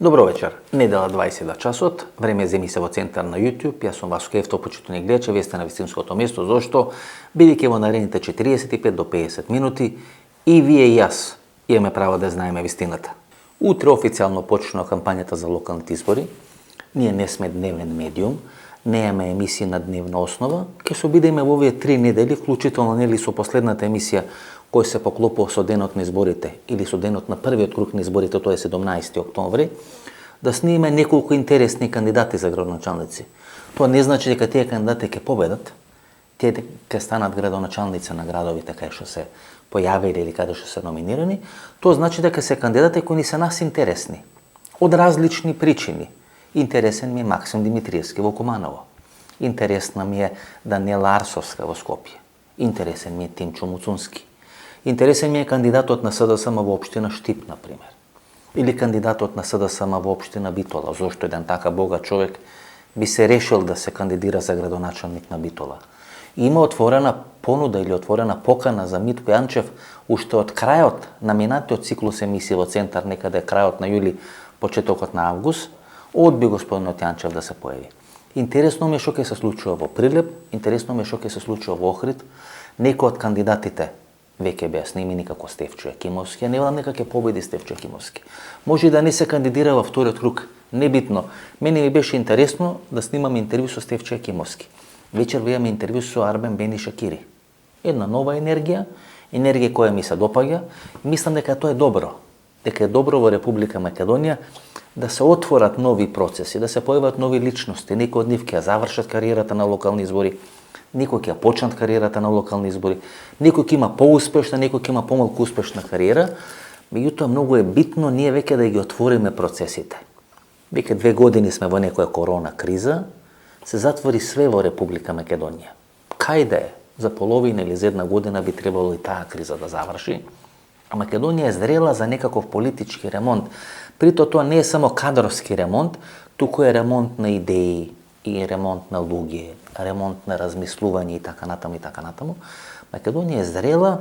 Добро вечер. Недела 20 часот, време за емисија во Центар на YouTube. Јас сум Васко Евто, почитувани гледачи, вие сте на вистинското место. Зошто? Бидејќи во наредните 45 до 50 минути и вие и јас имаме право да знаеме вистината. Утре официјално почнува кампањата за локалните избори. Ние не сме дневен медиум, немаме емисии на дневна основа. Ќе се обидеме во овие 3 недели, вклучително нели со последната емисија кој се поклопува со денот на изборите или со денот на првиот круг на изборите, тоа е 17 октомври, да снимаме неколку интересни кандидати за градоначалници. Тоа не значи дека тие кандидати ќе победат, тие ќе станат градоначалници на градовите кај што се појавиле или каде што се номинирани. Тоа значи дека се кандидати кои ни се нас интересни, од различни причини. Интересен ми е Максим Димитриевски во Куманово. Интересна ми е Даниела Арсовска во Скопје. Интересен ми е Тимчо Муцунски. Интересен ми е кандидатот на СДСМ во општина Штип, например. Или кандидатот на СДСМ во општина Битола. Зошто еден така богат човек би се решил да се кандидира за градоначалник на Битола. Има отворена понуда или отворена покана за Митко Јанчев уште од крајот на минатиот циклус емисија во Центар, некаде крајот на јули, почетокот на август, одби господинот Јанчев да се појави. Интересно ми е што ќе се случува во Прилеп, интересно ми е што ќе се случува во Охрид. Некој од кандидатите веќе беа снимени како Стефчо Јакимовски, а не велам дека ќе победи Стефчо Јакимовски. Може и да не се кандидира во вториот круг, небитно. Мене ми беше интересно да снимам интервју со Стефчо Јакимовски. Вечер имаме интервју со Арбен Бени Шакири. Една нова енергија која ми се допаѓа. Мислам дека тоа е добро. Дека е добро во Република Македонија да се отворат нови процеси, да се појават нови личности. Некои од нив ќе завршат кариерата на локални избори, некој ќе почнат кариерата на локални избори, некој ќе има поуспешна, некој ќе има помалку успешна кариера. Меѓутоа многу е битно ние веќе да ги отвориме процесите. Веќе 2 години сме во некоја корона криза, се затвори све во Република Македонија. Кај да е, за половина или за 1 година би требало и таа криза да заврши. А Македонија е зрела за некаков политички ремонт. Прито тоа не е само кадровски ремонт, туку е ремонт на идеи и ремонт на луѓе, ремонт на размислување и така натаму и така натаму. Македонија е зрела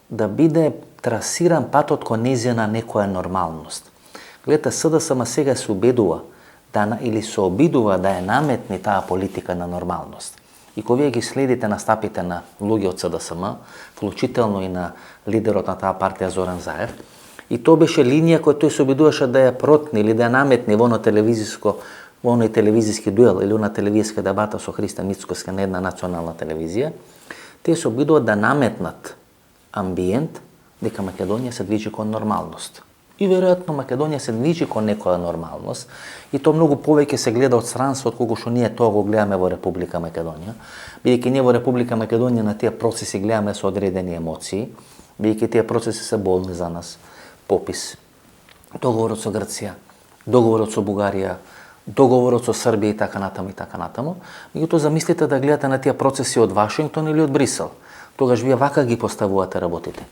да биде трасиран патот кон нејзина некоја нормалност. Гледате, СДСМ сега се убедува или се обидува да ја наметни таа политика на нормалност. И кога вие ги следите настапите на луѓе од СДСМ, вклучително и на лидерот на таа партија Зоран Заев, и тоа беше линија која тој се обидуваше да ја протни или да ја наметни во оној телевизиски дуел или на телевизиска дебата со Христо Мицкоски на една национална телевизија, те се обидуваат да наметнат амбиент дека Македонија се движи кон нормалност. И веројатно Македонија се движи кон некоја нормалност и тоа многу повеќе се гледа од странство отколку што ние тоа го гледаме во Република Македонија, бидејќи ние во Република Македонија на тие процеси гледаме со одредени емоции, бидејќи тие процеси се болни за нас. Попис, договорот со Грција, договорот со Бугарија, договорот со Србија и така натаму и така натаму. Меѓутоа замислите да гледате на тие процеси од Вашингтон или од Брисел. Тогаш вие вака ги поставувате работите.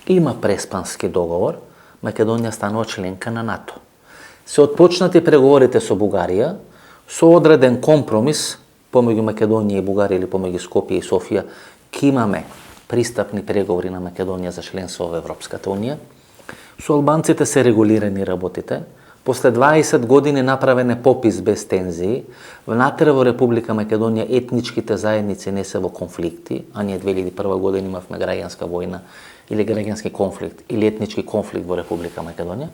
Има преспански договор, Македонија станува членка на НАТО. Се отпочнати преговорите со Бугарија, со одреден компромис помеѓу Македонија и Бугарија или помеѓу Скопје и Софија, ќе имаме пристапни преговори на Македонија за членство во Европската унија. Со албанците се регулирани работите. После 20 години направен е попис без тензии. Внатре во Република Македонија етничките заедници не се во конфликти, а ние 2001 година имавме граѓанска војна или граѓански конфликт или етнички конфликт во Република Македонија.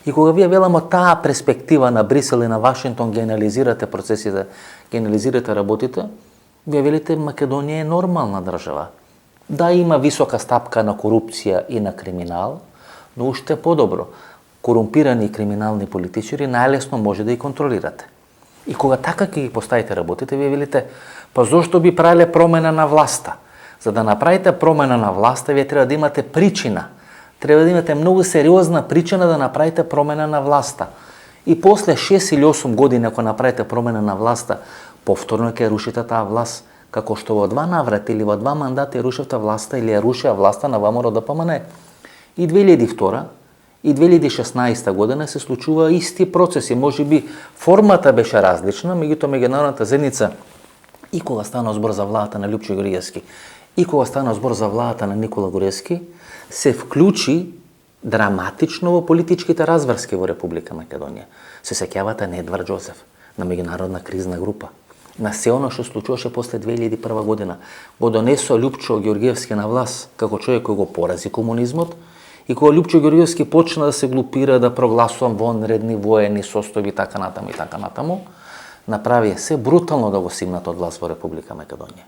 И кога вие велам од таа перспектива на Брисел и на Вашингтон ги анализирате процесите, ги анализирате работите, вие велите Македонија е нормална држава. Да, има висока стапка на корупција и на криминал, но уште подобро. Корумпирани и криминални политичари најлесно може да ги контролирате. И кога така ќе ги поставите работите, вие велите, па зошто би правиле промена на власта? За да направите промена на власта, вие треба да имате причина. Треба да имате многу сериозна причина да направите промена на власта. И после 6 или 8 години, ако направите промена на власта, повторно ќе рушите таа власт, како што во 2 наврати или во 2 мандати рушевте власта или ја рушеа власта на ВМРО ДПМН. И 2002 и 2016 година се случува исти процеси. Може би формата беше различна, меѓутоа меѓународната заедница и кога стана збор за владата на Љупчо Груевски, и кога стана збор за владата на Никола Груевски, се вклучи драматично во политичките разврски во Република Македонија. Се сеќавате на Едвард Џозеф, на меѓународна кризна група, на се оно што случуваше после 2001 година. Го донесо Љупчо Ѓорѓевски на власт како човек кој го порази комунизмот и кога Љупчо Ѓорѓевски почна да се глупира, да прогласувам вонредни воени состојби и така натаму, направи се брутално да го симнат од власт во Република Македонија.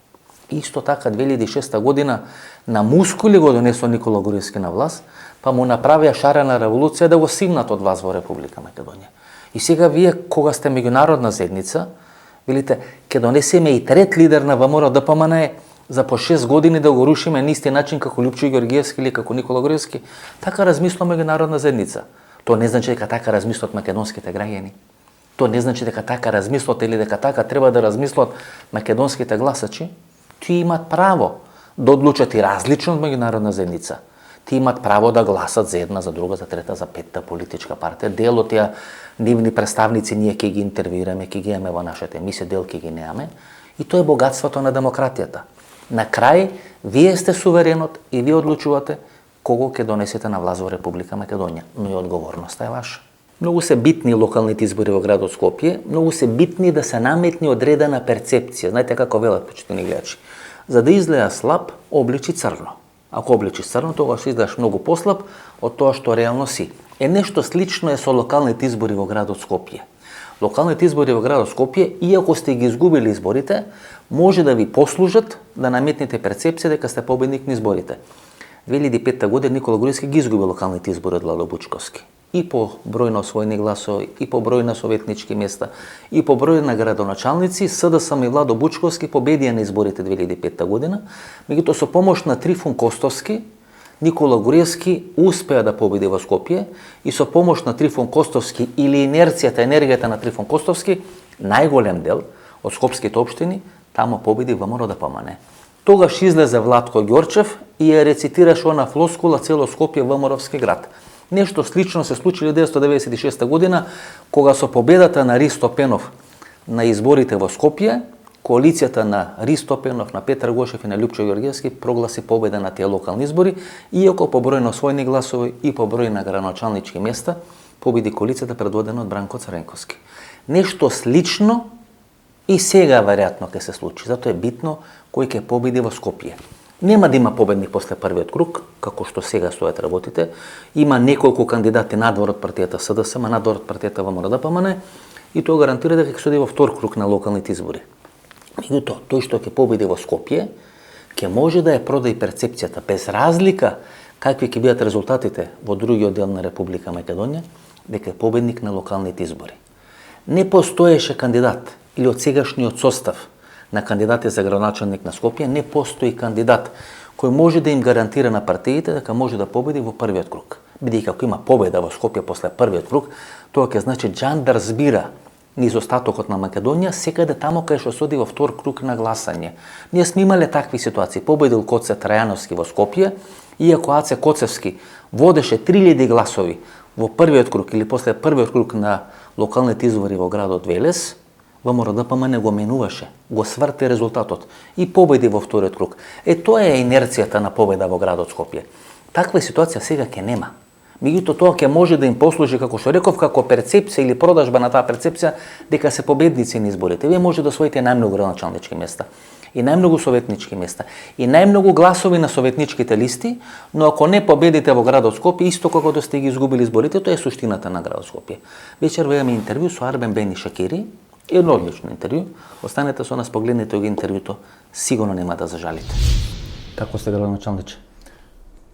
Исто така 2006 година на мускули го донесо Никола Груевски на власт, па му направија шарена револуција да го симнат од власт во Република Македонија. И сега вие кога сте меѓународна заедница, велите ќе донесеме и трет лидер на ВМРО ДПМН за по 6 години да го рушиме на исти начин како Љупчо Ѓорѓевски или како Никола Груевски. Така размислува меѓународна заедница. Тоа не значи дека така размислат македонските граѓани. Тоа не значи дека така размислат или дека така треба да размислат македонските гласачи. Тие имат право да одлучат и различно од меѓународна заедница. Тие имат право да гласат за една, за друга, за трета, за петта политичка партија. Дел од тие нивни представници ние ќе ги интервјуираме, ќе ги имаме во нашата емисија, дел ќе ги немаме. И тоа е богатството на демократијата. На крај, вие сте суверенот и вие одлучувате кого ќе донесете на власт во Република Македонија. Но и одговорноста е ваша. Многу се битни локалните избори во градот Скопје, многу се битни да се наметни одредена перцепција. Знаете како велат, почитувани гледачи. За да изгледа слаб, обличи црно. Ако обличиш црно, тогаш изгледаш многу послаб од тоа што реално си. Нешто слично е со локалните избори во градот Скопје. Локалните избори во градот Скопје, иако сте ги изгубили изборите, може да ви послужат да наметнете перцепција дека сте победник на изборите. 2005 година Никола Груевски ги изгуби локалните избори од Ладо Бучковски. И по број на освоени гласови, и по број на советнички места, и по број на градоначалници, СДСМ и Владо Бучковски победија на изборите 2005 година, меѓутоа со помош на Трифун Костовски, Никола Груевски успеа да победи во Скопје и со помош на Трифун Костовски или енергијата на Трифун Костовски, најголем дел од скопските општини, тамо победи ВМРО ДПМН. Тогаш излезе Владко Ѓорчев и ја рецитираше она флоскула цело Скопје ВМРО-вски град. Нешто слично се случи 1996 година, кога со победата на Ристо Пенов на изборите во Скопје, коалицијата на Ристо Пенов, на Петар Гошев и на Љупчо Ѓорѓевски прогласи победа на тие локални избори, иако по број на освоени гласови и по број на градоначалнички места победи коалицијата предводена од Бранко Црвенковски. Нешто слично и сега веројатно ќе се случи. Затоа е битно кој ќе победи во Скопје. Нема да има победник после првиот круг, како што сега стојат работите. Има неколку кандидати надвор од партијата СДСМ, надвор од партијата ВМРО ДПМН и тоа гарантира дека ќе се оди во втор круг на локалните избори. Меѓутоа, тој што ќе победи во Скопје, ќе може да ја продаде перцепцијата без разлика какви ќе бидат резултатите во другиот дел на Република Македонија, дека е победник на локалните избори. Не постоеше кандидат или од сегашниот состав на кандидати за градоначалник на Скопје, не постои кандидат кој може да им гарантира на партиите дека може да победи во првиот круг. Бидејќи ако има победа во Скопје после првиот круг, тоа ќе значи Џандар збира низ остатокот на Македонија, секаде тамо кај што се оди во втор круг на гласање. Ние сме имале такви ситуации. Победил Коце Трајановски во Скопје, иако Аце Коцевски водеше 3000 гласови во првиот круг или после првиот круг на локалните избори во градот Велес, ВМРО ДПМН го менуваше, го сврти резултатот и победи во вториот круг. Тоа е инерцијата на победа во градот Скопје. Таква ситуација сега ќе нема. Меѓутоа тоа ќе може да им послужи, како што реков, како перцепција или продажба на таа перцепција дека се победници на изборите. Вие може да освоите најмногу градоначалнички места и најмногу советнички места и најмногу гласови на советничките листи, но ако не победите во градот Скопје, исто како да сте ги изгубили изборите, тоа е суштината на градот Скопје. Вечер имаме интервју со Арбен Бени Шакири, едно одлично интервју. Останете со нас, погледнете го интервјуто, сигурно нема да зажалите. Како сте градоначалниче?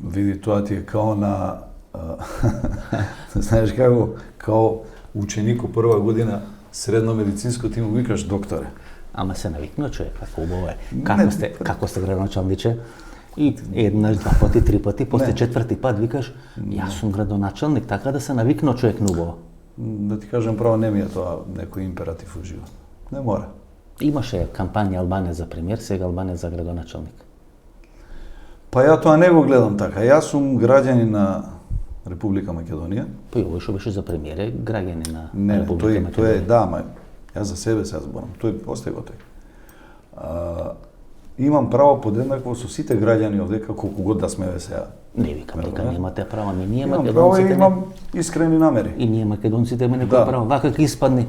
Види, тоа ти е као на знаеш како, као ученик у прва година средно медицинско, ти му викаш докторе. Ама се навикна човек, како убаво е. Како сте градоначалниче? И еднаш, два пати, три пати, после четврти пат викаш, јас сум градоначалник, така да се навикна човек на убаво. Да ти кажам право, не ми е тоа некој императив во живот. Не мора. Имаше кампања Албанец за премиер, сега Албанец за градоначалник. Па ја тоа не го гледам така. Јас сум граѓанин на Република Македонија. Па и овој што беше за премиер е граѓанин на Република Македонија. Тој е, да, ма јас за себе се зборам. Тој остај го тој. имам право подеднакво со сите граѓани овдека колку год да сме сега. Не викам дека немате право, ние Имам право и имам искрени намери. И ние македонците имаме некој право. Вака ќе испадне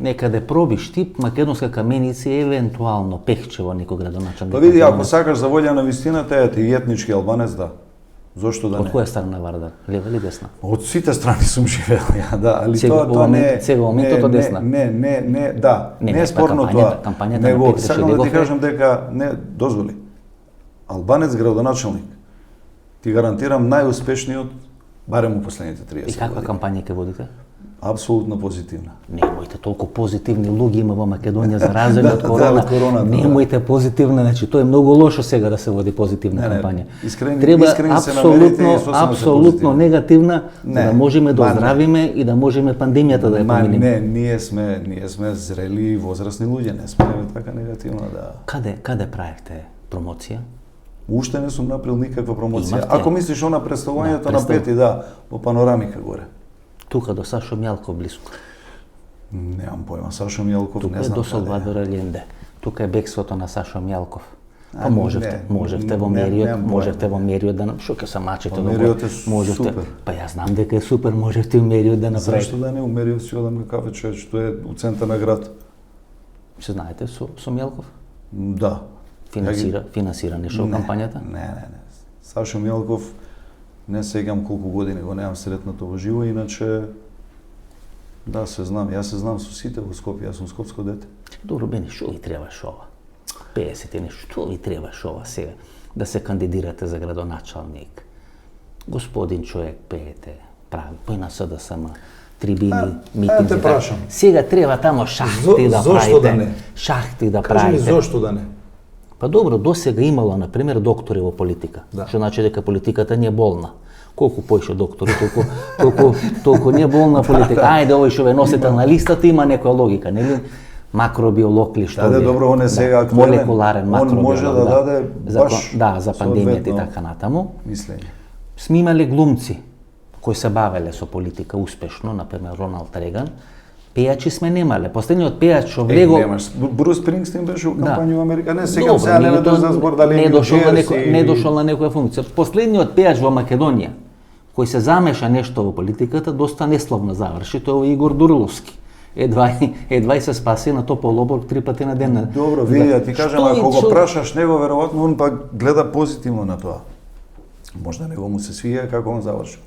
некаде пробиш тип македонска каменица и евентуално пехчево некој градоначалник. Па види, ако сакаш за волја на вистината, ете и етнички албанец, да. Зошто да не? Од која страна на Вардар? Лева или десна? Од сите страни сум живеел, да, али сега, тоа не е... Сега моментот десна? Да, не е спорно тоа. Него, сакам да ти кажам дека, не, дозволи, албанец градоначалник, ти гарантирам најуспешниот, барем у последните 30 години. И каква кампања ќе водите? Апсолутно позитивна. Немојте толку позитивни луѓе има во Македонија за разлика од корона. Немојте позитивна, значи тоа е многу лошо сега да се води позитивна кампања. Треба апсолутно негативна за да можеме да оздравиме и да можеме пандемијата да ја поминеме. Не, ние сме зрели и возрастни луѓе, не сме така негативна да. Каде правите промоција? Уште не сум направил никаква промоција. Ако мислиш она представувањето на Пети, да, во панорамика горе. Тука до Сашо Мјалков близко. Немам појма, Сашо Мјалков тука не знам. Тука е до Салвадор Аленде. Тука е бегството на Сашо Мјалков. Па можевте во мериот да што ќе се мачите до мериот е супер. Па јас знам дека е супер, можевте мериот да направите. Зашто да не умериот си одам на кафе човеч, што е у центар на град. Се знаете со Мјалков? Да. Финансира нешто во кампањата? Не. Сашо Мјалков не сеќам колку години го немам сретнато во живо, иначе да се знам, јас се знам со сите во Скопје, јас сум скопско дете. Добро, Бени, што ви требаш ова? 50 и нешто, што ви требаш ова сега? Да се кандидирате за градоначалник. Господин човек пеете, прави, пој на СДСМ, трибини, митинзи. Те прашам. Сега треба тамо шахти да правите. Зошто да не? Шахти да правите. правите. Кажи ми зошто да не? Па добро, досега имало, например, доктори во политика. Што значи дека политиката не е болна. Колку поише доктори, толку не е болна политика. Ајде, овој што ве носите на листата има некоја логика, нели? Макробиолог ли што е? Добро, он е сега актуелен. Молекуларен макробиолог. Он може да даде баш за пандемијата и така натаму. Мислење. Сме имале глумци кои се бавеле со политика успешно, например Роналд Реган. Пејачи сме немале. Последниот пејач што влего... Брус Спрингстин беше во кампања во Америка. Не сеќам сега не за збор дали не дошол на некоја функција. Последниот пејач во Македонија кој се замеша нешто во политиката, доста неславно заврши, тоа е Игор Дурловски. Едва и се спаси на топол оброк 3 пати на ден. Добро, види, да ти кажам, ако го прашаш него, веројатно он пак гледа позитивно на тоа. Можда него му се свија како он заврши.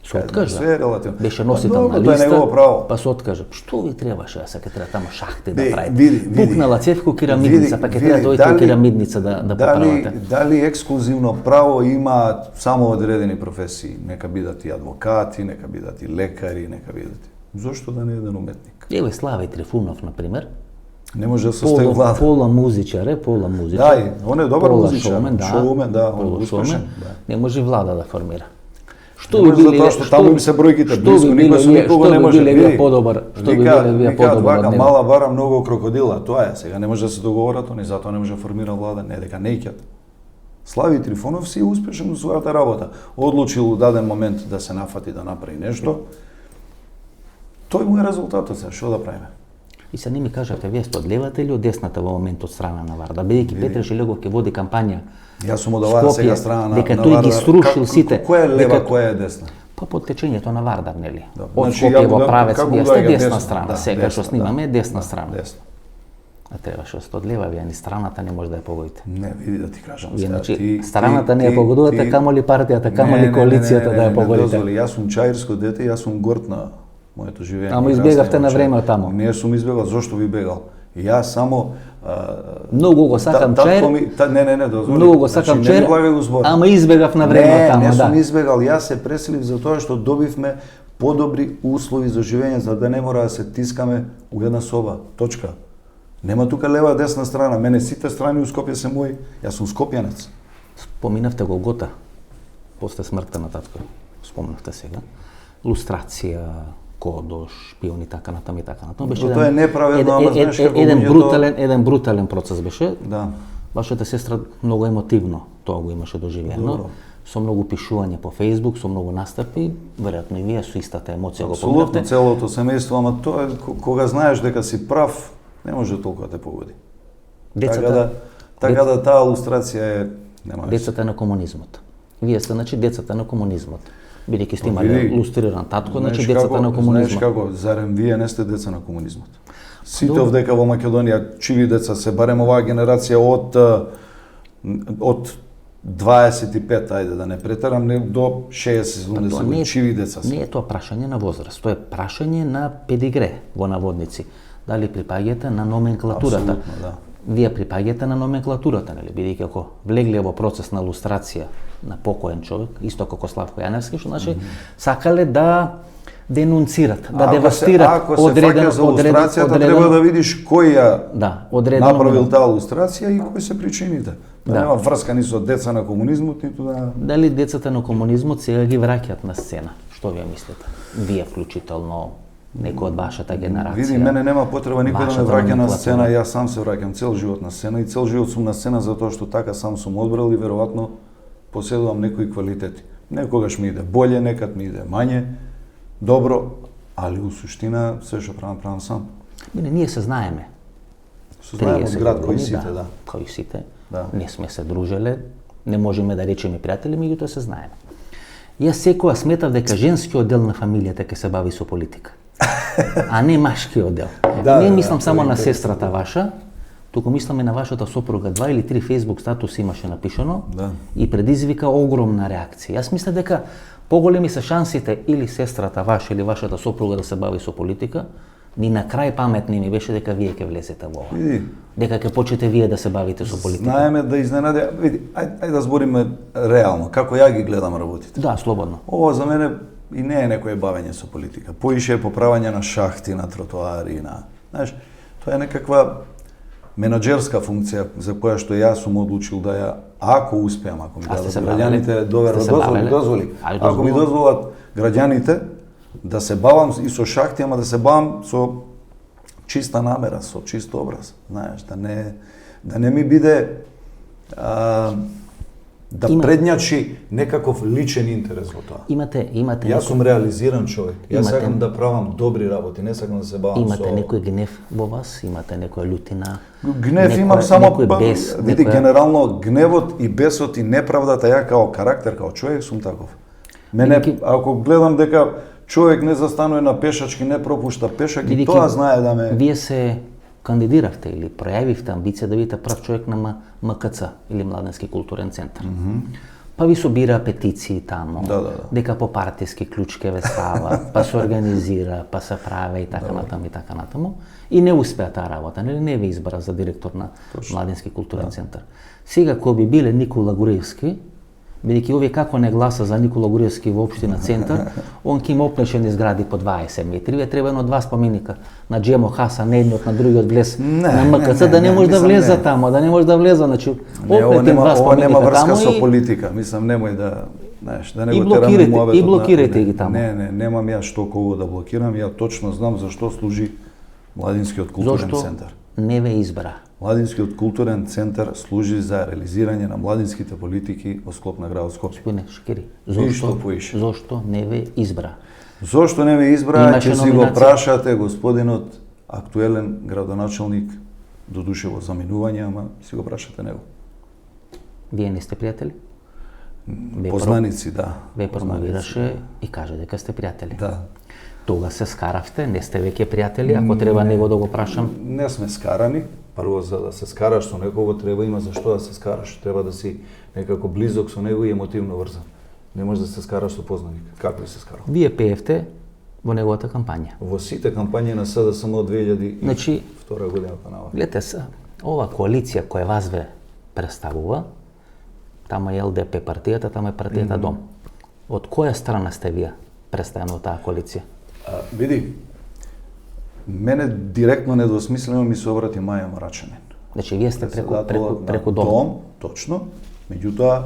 Се откажа. Се е релативно. Беше носител на листа. Тоа е негово право. Па се откажа. Што ви требаше, а сега треба тамо шахти да правите? Пукнала цевко керамидница, па ќе треба дојде керамидница да поправите. Дали ексклузивно право има само одредени професии? Нека бидат и адвокати, нека бидат и лекари, нека бидат. Зошто да не е еден уметник? Еве Славе Трифунов, например. Не може да состои влада. Пола музичар. Да, он е добар музичар. Шоумен, да, он е успешен. Не може влада да формира. Што би биле затоа што таму им се бројките близко, никој со никого не може да биде подобар. Што би биле вие подобар? Вака мала бара многу крокодила, тоа е. Сега не може да се договорат, они затоа не може да формира влада, не дека не икјат. Слави Трифонов си успешен во својата работа. Одлучил у даден момент да се нафати да направи нешто. Тој му е резултатот, сега што да правиме? И се не ми кажете, вие сте од левата или од десната во моментот страна на Вардар? Бидејќи Петре Шелегов ќе води кампања. Јас сум од оваа сега страна на дека тој ги срушил сите. Која е лева, која е десна? Па под течењето на Вардар, нели? Од Скопје во правец, вие сте десна страна, сега што снимаме е десна страна. А требаше да од лева, вие ни страната не може да ја погодите. Не, види да ти кажам. Значи, страната не ја погодувате, камоли партијата, камоли коалицијата да ја погодите. Јас сум чаирско дете, јас сум горд на моето живење. Ама избегавте на време од таму. Не сум избегал, зошто би бегал? Јас само многу го сакам чаир. Не, дозволи. Многу го сакам чаир. Ама избегав на време од таму, да. Не сум избегал, јас се преселив за тоа што добивме подобри услови за живење, за да не мора да се тискаме у една соба. Точка. Нема тука лева десна страна, мене сите страни у Скопје се мои. Јас сум скопјанец. Споминавте Голгота после смртта на татко. Спомнавте сега. Лустрација, Кодош, шпиони, така натаму и така натаму. Беше тоа е неправедно, ама знаеш како еден брутален процес беше. Да. Вашата сестра многу емотивно тоа го имаше доживено. Со многу пишување по Facebook, со многу настапи, веројатно и вие со истата емоција го поминавте. Апсолутно, целото семејство, ама тоа кога знаеш дека си прав, не може толку да те погоди. Децата Така да таа лустрација е нема веќе. Децата на комунизмот. Вие сте, значи, децата на комунизмот. Бидејќи сте имали види, лустриран татко, значи Знаеш децата како- на комунизмот. Знаеш како, зарем вие не сте деца на комунизмот? Сите овдека во Македонија, чиви деца се, барем оваа генерација од 25, ајде да не претерам, не до 60-70 Тоа не години, е- чиви деца се. Не е тоа прашање на возраст, тоа е прашање на педигре, во наводници. Дали припаѓате на номенклатурата? Апсолутно, да. Вие припаѓате на номенклатурата, нели? Бидејќи ако влегле во процес на лустрација на покоен човек, исто како Славко Јаневски, што значи сакале да денунцират, да девастират Ако се фаќа за лустрацијата, треба да видиш кој ја одредено направил таа лустрација и кои се причините. Да Да. нема врска ни со деца на комунизмот, ниту да... Дали децата на комунизмот сега ги враќаат на сцена? Што вие мислите? Вие вклучително, некој од вашата генерација. Види, мене нема потреба никој да ме вашата враќа на номенклатура. сцена, јас сам се враќам цел живот на сцена и цел живот сум на сцена затоа што така сам сум одбрал и веројатно поседувам некои квалитети. Некогаш ми иде боле, некад ми иде мање, добро, али у суштина се што правам сам. Ние се знаеме. Се знаем од 30 град кои години, сите, да. Кои сите. Да. Не сме се дружеле, не можеме да речеме пријатели, меѓутоа се знаеме. Јас секоја сметав дека женскиот дел на фамилијата ќе се бави со политика. А не машкиот дел. Да, не да, мислам само тоа е на интересно. сестрата ваша, туку мислам и на вашата сопруга. 2 или 3 Facebook статуси имаше напишано Да. и предизвика огромна реакција. Јас мислам дека поголеми се шансите или сестрата ваша или вашата сопруга да се бави со политика, ни на крај паметни ми беше дека вие ќе влезете во ова. Види, Дека ќе почнете вие да се бавите со политика. знаеме да изненаде, види, ајде да збориме реално, како ја ги гледам работите. Да, слободно. Ова за мене и не е некое бавење со политика. Поише е поправање на шахти, на тротоари, на... Знаеш, тоа е некаква менаџерска функција за која што јас сум одлучил да ја, ако успеам, ако ми А сте дадат се граѓаните, бавеле? доверат, Сте се бавеле? дозволи. Ајде, Ако ми дозволувам. дозволат граѓаните да се бавам и со шахти, ама да се бавам со чиста намера, со чист образ, знаеш, да не ми биде да предњачи некаков личен интерес во тоа. Имате Јас сум реализиран човек. Јас Имате- сакам да правам добри работи, не сакам да се бавам Имате со... некој гнев во вас, имате некоја лутина. Гнев имам само, некој бес, види, некоја- генерално гневот и бесот и неправдата, ја као карактер, као човек сум таков. Мене, Бидејќи- ако гледам дека човек не застанува на пешачки, не пропушта пешак, и Бидејќи тоа знае да ме... Вие се кандидиравте или пројавивте амбиција да бидете прав човек на МКЦ или Младенски културен центар. Па ви собира петиции таму, Да. дека по партиски клучки ве става, па се организира, па се праве и така натаму и така натаму. И не успеа таа работа, нели не ве избра за директор на Младенски културен центар. Сега кој би биле Никола Гуриевски, бидејќи овие како не гласа за Никола Гуриевски во општина Центар, он ќе им опнешени згради по 20 метри, ве треба едно 2 споменика на Джемо Хасан, на едниот, на другиот влез на МКЦ, да не може да мислам, влезе не. таму, да не може да влезе, значи Не, ова опнете им 2 нема споменика врска таму со и политика. Мислам, немој да, знаеш, да не И го тераме блокирајте- муабетот и на- блокирајте ги таму. Не, немам ја што кого да блокирам, ја точно знам за што служи Младинскиот културен зошто центар. не ве избра. Младинскиот културен центар служи за реализирање на младинските политики во склоп на градот Скопје. Господине Шкери, И што поише. зошто не ве избра? Зошто не ме избра, Имаше ќе си го номинација. прашате господинот актуелен градоначалник, додуше во заминување, ама си го прашате него. Вие не сте пријатели? Ве Познаници, да. Ве Познаници, промовираше и каже дека сте пријатели. Да. Тога се скаравте, не сте веќе пријатели, ако треба него да го прашам. Не сме скарани. Прво, за да се скараш со некого, треба има за што да се скараш. Треба да си некако близок со него и емотивно врзан. Не можеш да се скараш со познаник. Како би се скарал? Вие пеевте во неговата кампања. Во сите кампањи на СДСМ од 2002 Значи, година па наваму. гледате се, ова коалиција која вас ве представува, таму е ЛДП партијата, таму е партијата Дом. Од која страна сте вие представени во таа коалиција? Види, мене директно недосмислено ми се обрати Маја Марачанин. Значи, вие сте Председател преку на Дом. Точно. Меѓутоа,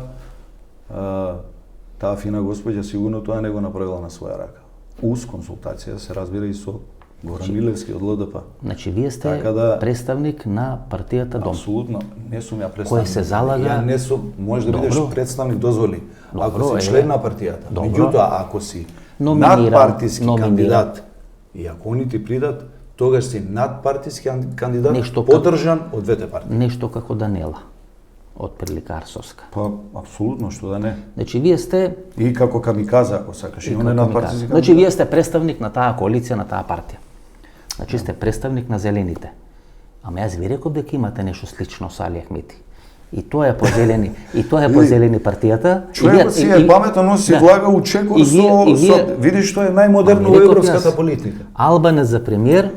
таа фина госпоѓа сигурно тоа не го направила на своја рака. Уз консултација се разбира и со Горан Милевски од ЛДП. Значи, вие сте Така да- представник на партијата Дом. Апсолутно, не сум ја представник. Кој се залага- Ја не сум, може да бидеш Добро. представник, дозволи. Ако Добро, си е. член на партијата. Добро. Меѓутоа, ако си Номиниран, надпартиски номиниран. кандидат, и ако они ти придат, тогаш си надпартиски кандидат, Нешто како- поддржан од двете партии. Нешто како Данела. отприлика Арсовска. Па, апсолутно, што да не. Значи, вие сте... И како камиказа, ако сакаш, и он е на партиски. Значи, вие сте представник на таа коалиција, на таа партија. Значи, сте представник на зелените. Ама јас ви реков дека имате нешто слично со Али Ахмети. И тоа е по зелени, партијата. Човекот си е паметен, но си влага у чекор со... Видиш, што е најмодерно во европската политика. Албанец за премиер,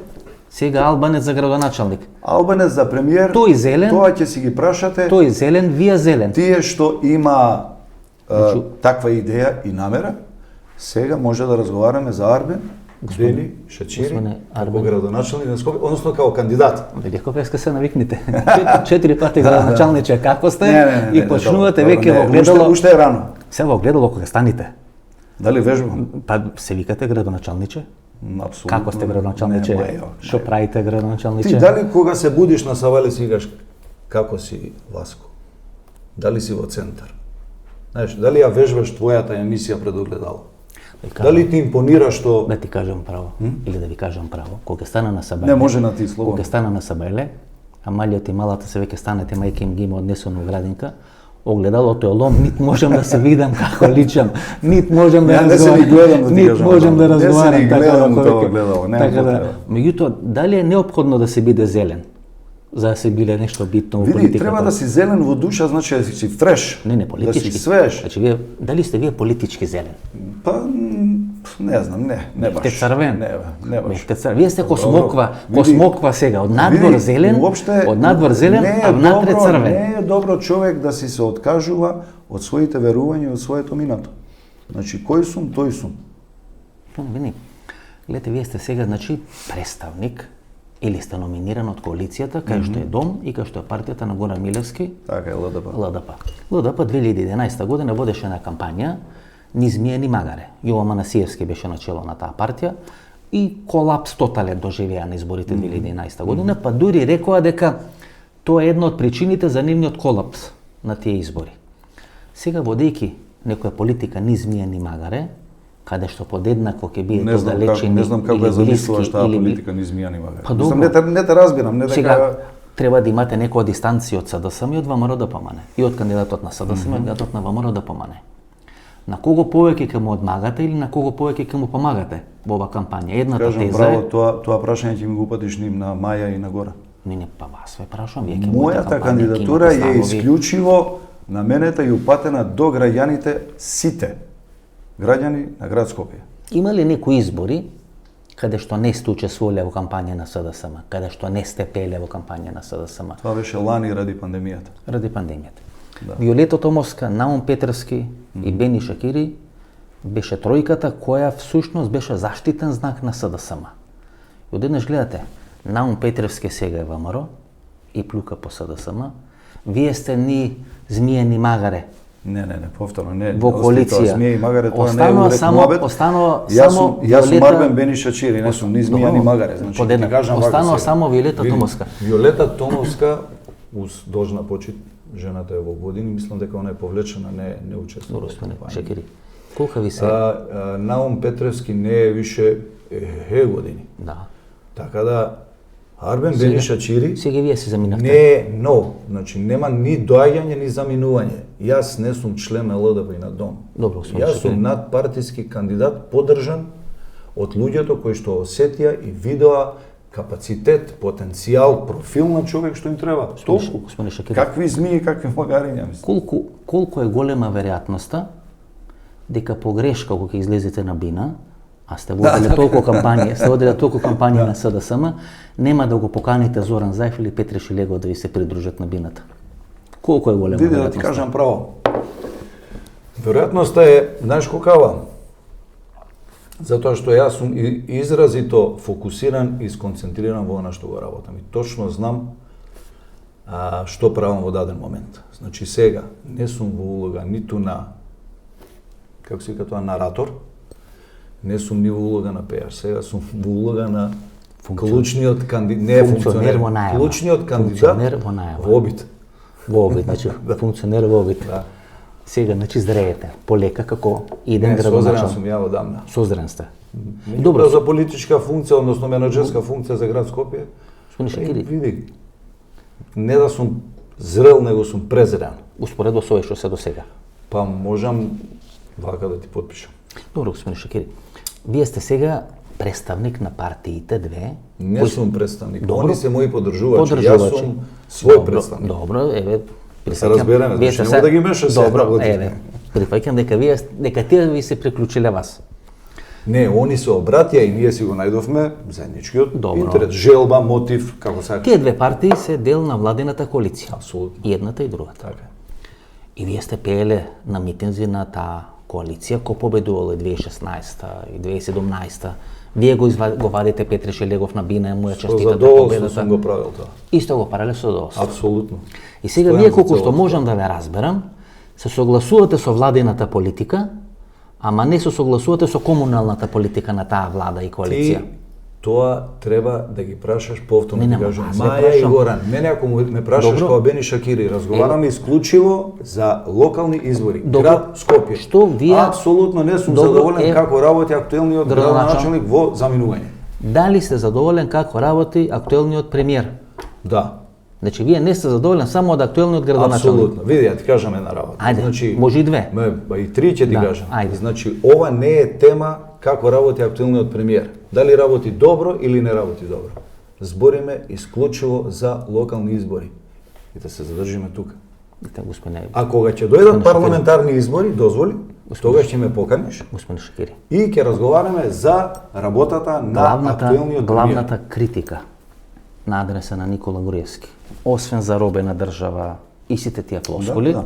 сега Албанец за градоначалник. Албанец за премиер, тој зелен, тоа ќе си ги прашате. Тој зелен, вие зелен. Тие што има таква идеја и намера, сега може да разговараме за Арбен Бени Шачири како градоначалник на Скопје, односно како кандидат. Велико преска се навикнете. 4 пати градоначалниче, како сте? И почнувате веќе во гледало. Уште е рано. Се во гледало кога станете. Дали вежбам? Па се викате градоначалниче? Апсолутно. Како сте градоначалниче? Што правите градоначалниче? Ти дали кога се будиш на Савале си викаш како си Васко? Дали си во центар? Знаеш, дали ја вежбаш твојата емисија пред огледало? Дали ти импонира што... Да ти кажам право, или да ви кажам право, кога стана на Сабајле... Не може на ти, слободно. Кога стана на Сабајле, Амалијата и малата се веќе станете, мајка им ги има однесено у градинка, огледалото е лом, нит можам да се видам како личам, нит можам да разговарам, нит можам да разговарам така да. Меѓутоа, дали е неопходно да се биде зелен? За да се биле нешто битно во политиката. Види, треба да си зелен во душа, значи да си фреш. Не, политички. Да си свеж. Значи, дали сте вие политички зелен? Па, не знам, не баш. Те црвен? Не баш. Вие сте космоква сега, од надвор зелен, а внатре црвен. Не е добро човек да си се откажува од своите верувања, од своето минато. Значи, кој сум, тој сум. Гледате, вие сте сега, значи, представник или сте номиниран од коалицијата, кај што е Дом и кај што е партијата на Горан Милевски. Така е, ЛДП. ЛДП 2011 година водеше на кампања ни змија ни магаре. Јово Манасиевски беше начело на таа партија и колапс тотален доживеа на изборите 2011 година, па дури рекоа дека тоа е една од причините за нивниот колапс на тие избори. Сега водејќи некоја политика ни змија ни магаре, каде што подеднакво ќе биде оддалечени. Не знам како ја замислуваш таа политика ни змија ни магаре. Па добро. Не те разбирам, не дека... Сега треба да имате некоја дистанција од СДСМ и од ВМРО да помане. И од кандидатот на СДСМ и од кандидатот на ВМРО да помане. На кого повеќе ќе му одмагате или на кого повеќе ќе му помагате во оваа кампања? Едната теза е... Кажам право, тоа прашање ќе ми го упатиш ним на Маја и на Гора. Не, па вас ве прашувам, вие ќе мојата кандидатура е исклучиво наменета и упатена до граѓаните сите граѓани на град Скопје. Има ли некои избори каде што не сте учествувале во кампања на СДСМ, каде што не сте пееле во кампања на СДСМ? Това беше лани ради пандемијата. Ради пандемијата. Да. Виолета Томовска, Наум Петрски и Бени Шакири беше тројката која всушност беше заштитен знак на СДСМ. И одеднаш гледате, Наум Петревски сега е ВМРО и плюка по СДСМ. Вие сте ни змија ни магаре. Не, повторно, не. Во коалиција. Змија и магаре, тоа не е урек муабет. Јас сум Арбен Бени Шачири, не сум ни змија ни магаре. Значи, останува само Виолета Томовска. Виолета Томовска, уз должна почит, жената е во години, мислам дека она е повлечена, не учествува. Шакири. Колка ви се? Наум Петревски не е више години. Да. Така да Арбен Бени Шачири сега вие се заминавте. Не е нов, значи нема ни доаѓање ни заминување. Јас не сум член на ЛДП и на Дом. Добро, јас сум надпартиски кандидат подржан од луѓето кои што осетија и видоа капацитет, потенцијал, профил на човек што им треба. Толку. Какви змии, какви магариња, мислам. Колку е голема веројатноста дека погрешка кога ќе излезете на бина, а сте воделе толку кампањи на СДСМ, нема да го поканите Зоран Заев или Петре Шилегов да ви се придружат на бината. Колку е голема веројатноста? Да ти кажам право. Веројатноста е, знаеш колкава? Затоа што јас сум изразито фокусиран и сконцентриран во она што го работам. И точно знам што правам во даден момент. Значи сега не сум во улога ниту на, како се вика тоа, наратор, не сум ни во улога на пејар. Сега сум во улога на клучниот кандидат, не функционер во најава. Клучниот кандидат во обид. Во обид, значи функционер во обид. Да. Сега, значи, зреете, полека како иден градоначалник. Созрен сум ја одамна. Созрен сте. Добро, за политичка функција, односно менаџерска функција за град Скопје. Шакири. Види, не да сум зрел, него сум презрен. Успоредбо со овој што се до сега. Па можам вака да ти потпишам. Добро, господин Шакири. Вие сте сега представник на партиите две. Не сум представник. Добро. Они се мои поддржувачи. Јас сум свој представник. Добро, еве. Да се разбереме, вие значи сте нема да ги мешаш сега Добро, години. еве. Прифаќам дека тие ви се приклучиле вас. Не, они се обратија и ние си го најдовме заедничкиот Добро. интерес, желба, мотив, како сакаш. Тие две партии се дел на владината коалиција. Апсолутно. И едната и другата. Така. И вие сте пееле на митинзи на таа коалиција кој победувала 2016 и 2017. Вие го вадите Петре Шелегов на бина, му ја Со честитате задоволство победата. сум го правил тоа. Исто го парале со задоволство. Апсолутно. И сега Стојам вие за колку што целото. можам да ве разберам, се согласувате со владината политика, ама не се согласувате со комуналната политика на таа влада и коалиција. Ти тоа треба да ги прашаш повторно, Не, ти нема, кажам. аз ве Маја и прашам. Горан, мене ако ме прашаш Добро. како Бени Шакири, разговараме исклучиво за локални избори. Добро. Град Скопје. Што вие- Апсолутно не сум Добро, задоволен како работи актуелниот градоначалник. градоначалник во заминување. Дали сте задоволен како работи актуелниот премиер? Да. Значи вие не сте задоволен само од актуелниот градоначалник. Апсолутно. Види, ја ти кажам една работа. Ајде, може и две. Па и три ќе ти Да, кажам. ајде. Значи, ова не е тема како работи актуелниот премиер. Дали работи добро или не работи добро. Збориме исклучиво за локални избори. И да се задржиме тука. Господине, А кога ќе дојдат парламентарни избори, дозволи, тогаш ќе ме поканиш господин Шакири. и ќе разговараме за работата на актуелниот премиер. Главната критика на адреса на Никола Груевски, освен заробена држава и сите тие флоскули, Да.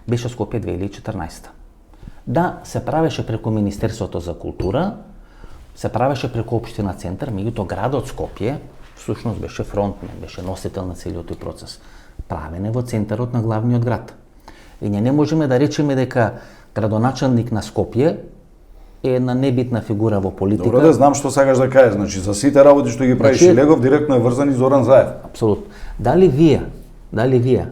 беше Скопје 2014. Да, се правеше преку Министерството за култура, се правеше преку Општина Центар, меѓутоа градот Скопје всушност беше фронтмен, беше носител на целиот тој процес. Правен е во центарот на главниот град. И ние не можеме да речеме дека градоначалник на Скопје е една небитна фигура во политика. Добро да знам што сакаш да кажеш. Значи, за сите работи што ги прави Значи, Шилегов, директно е врзан и Зоран Заев. Апсолутно. Дали вие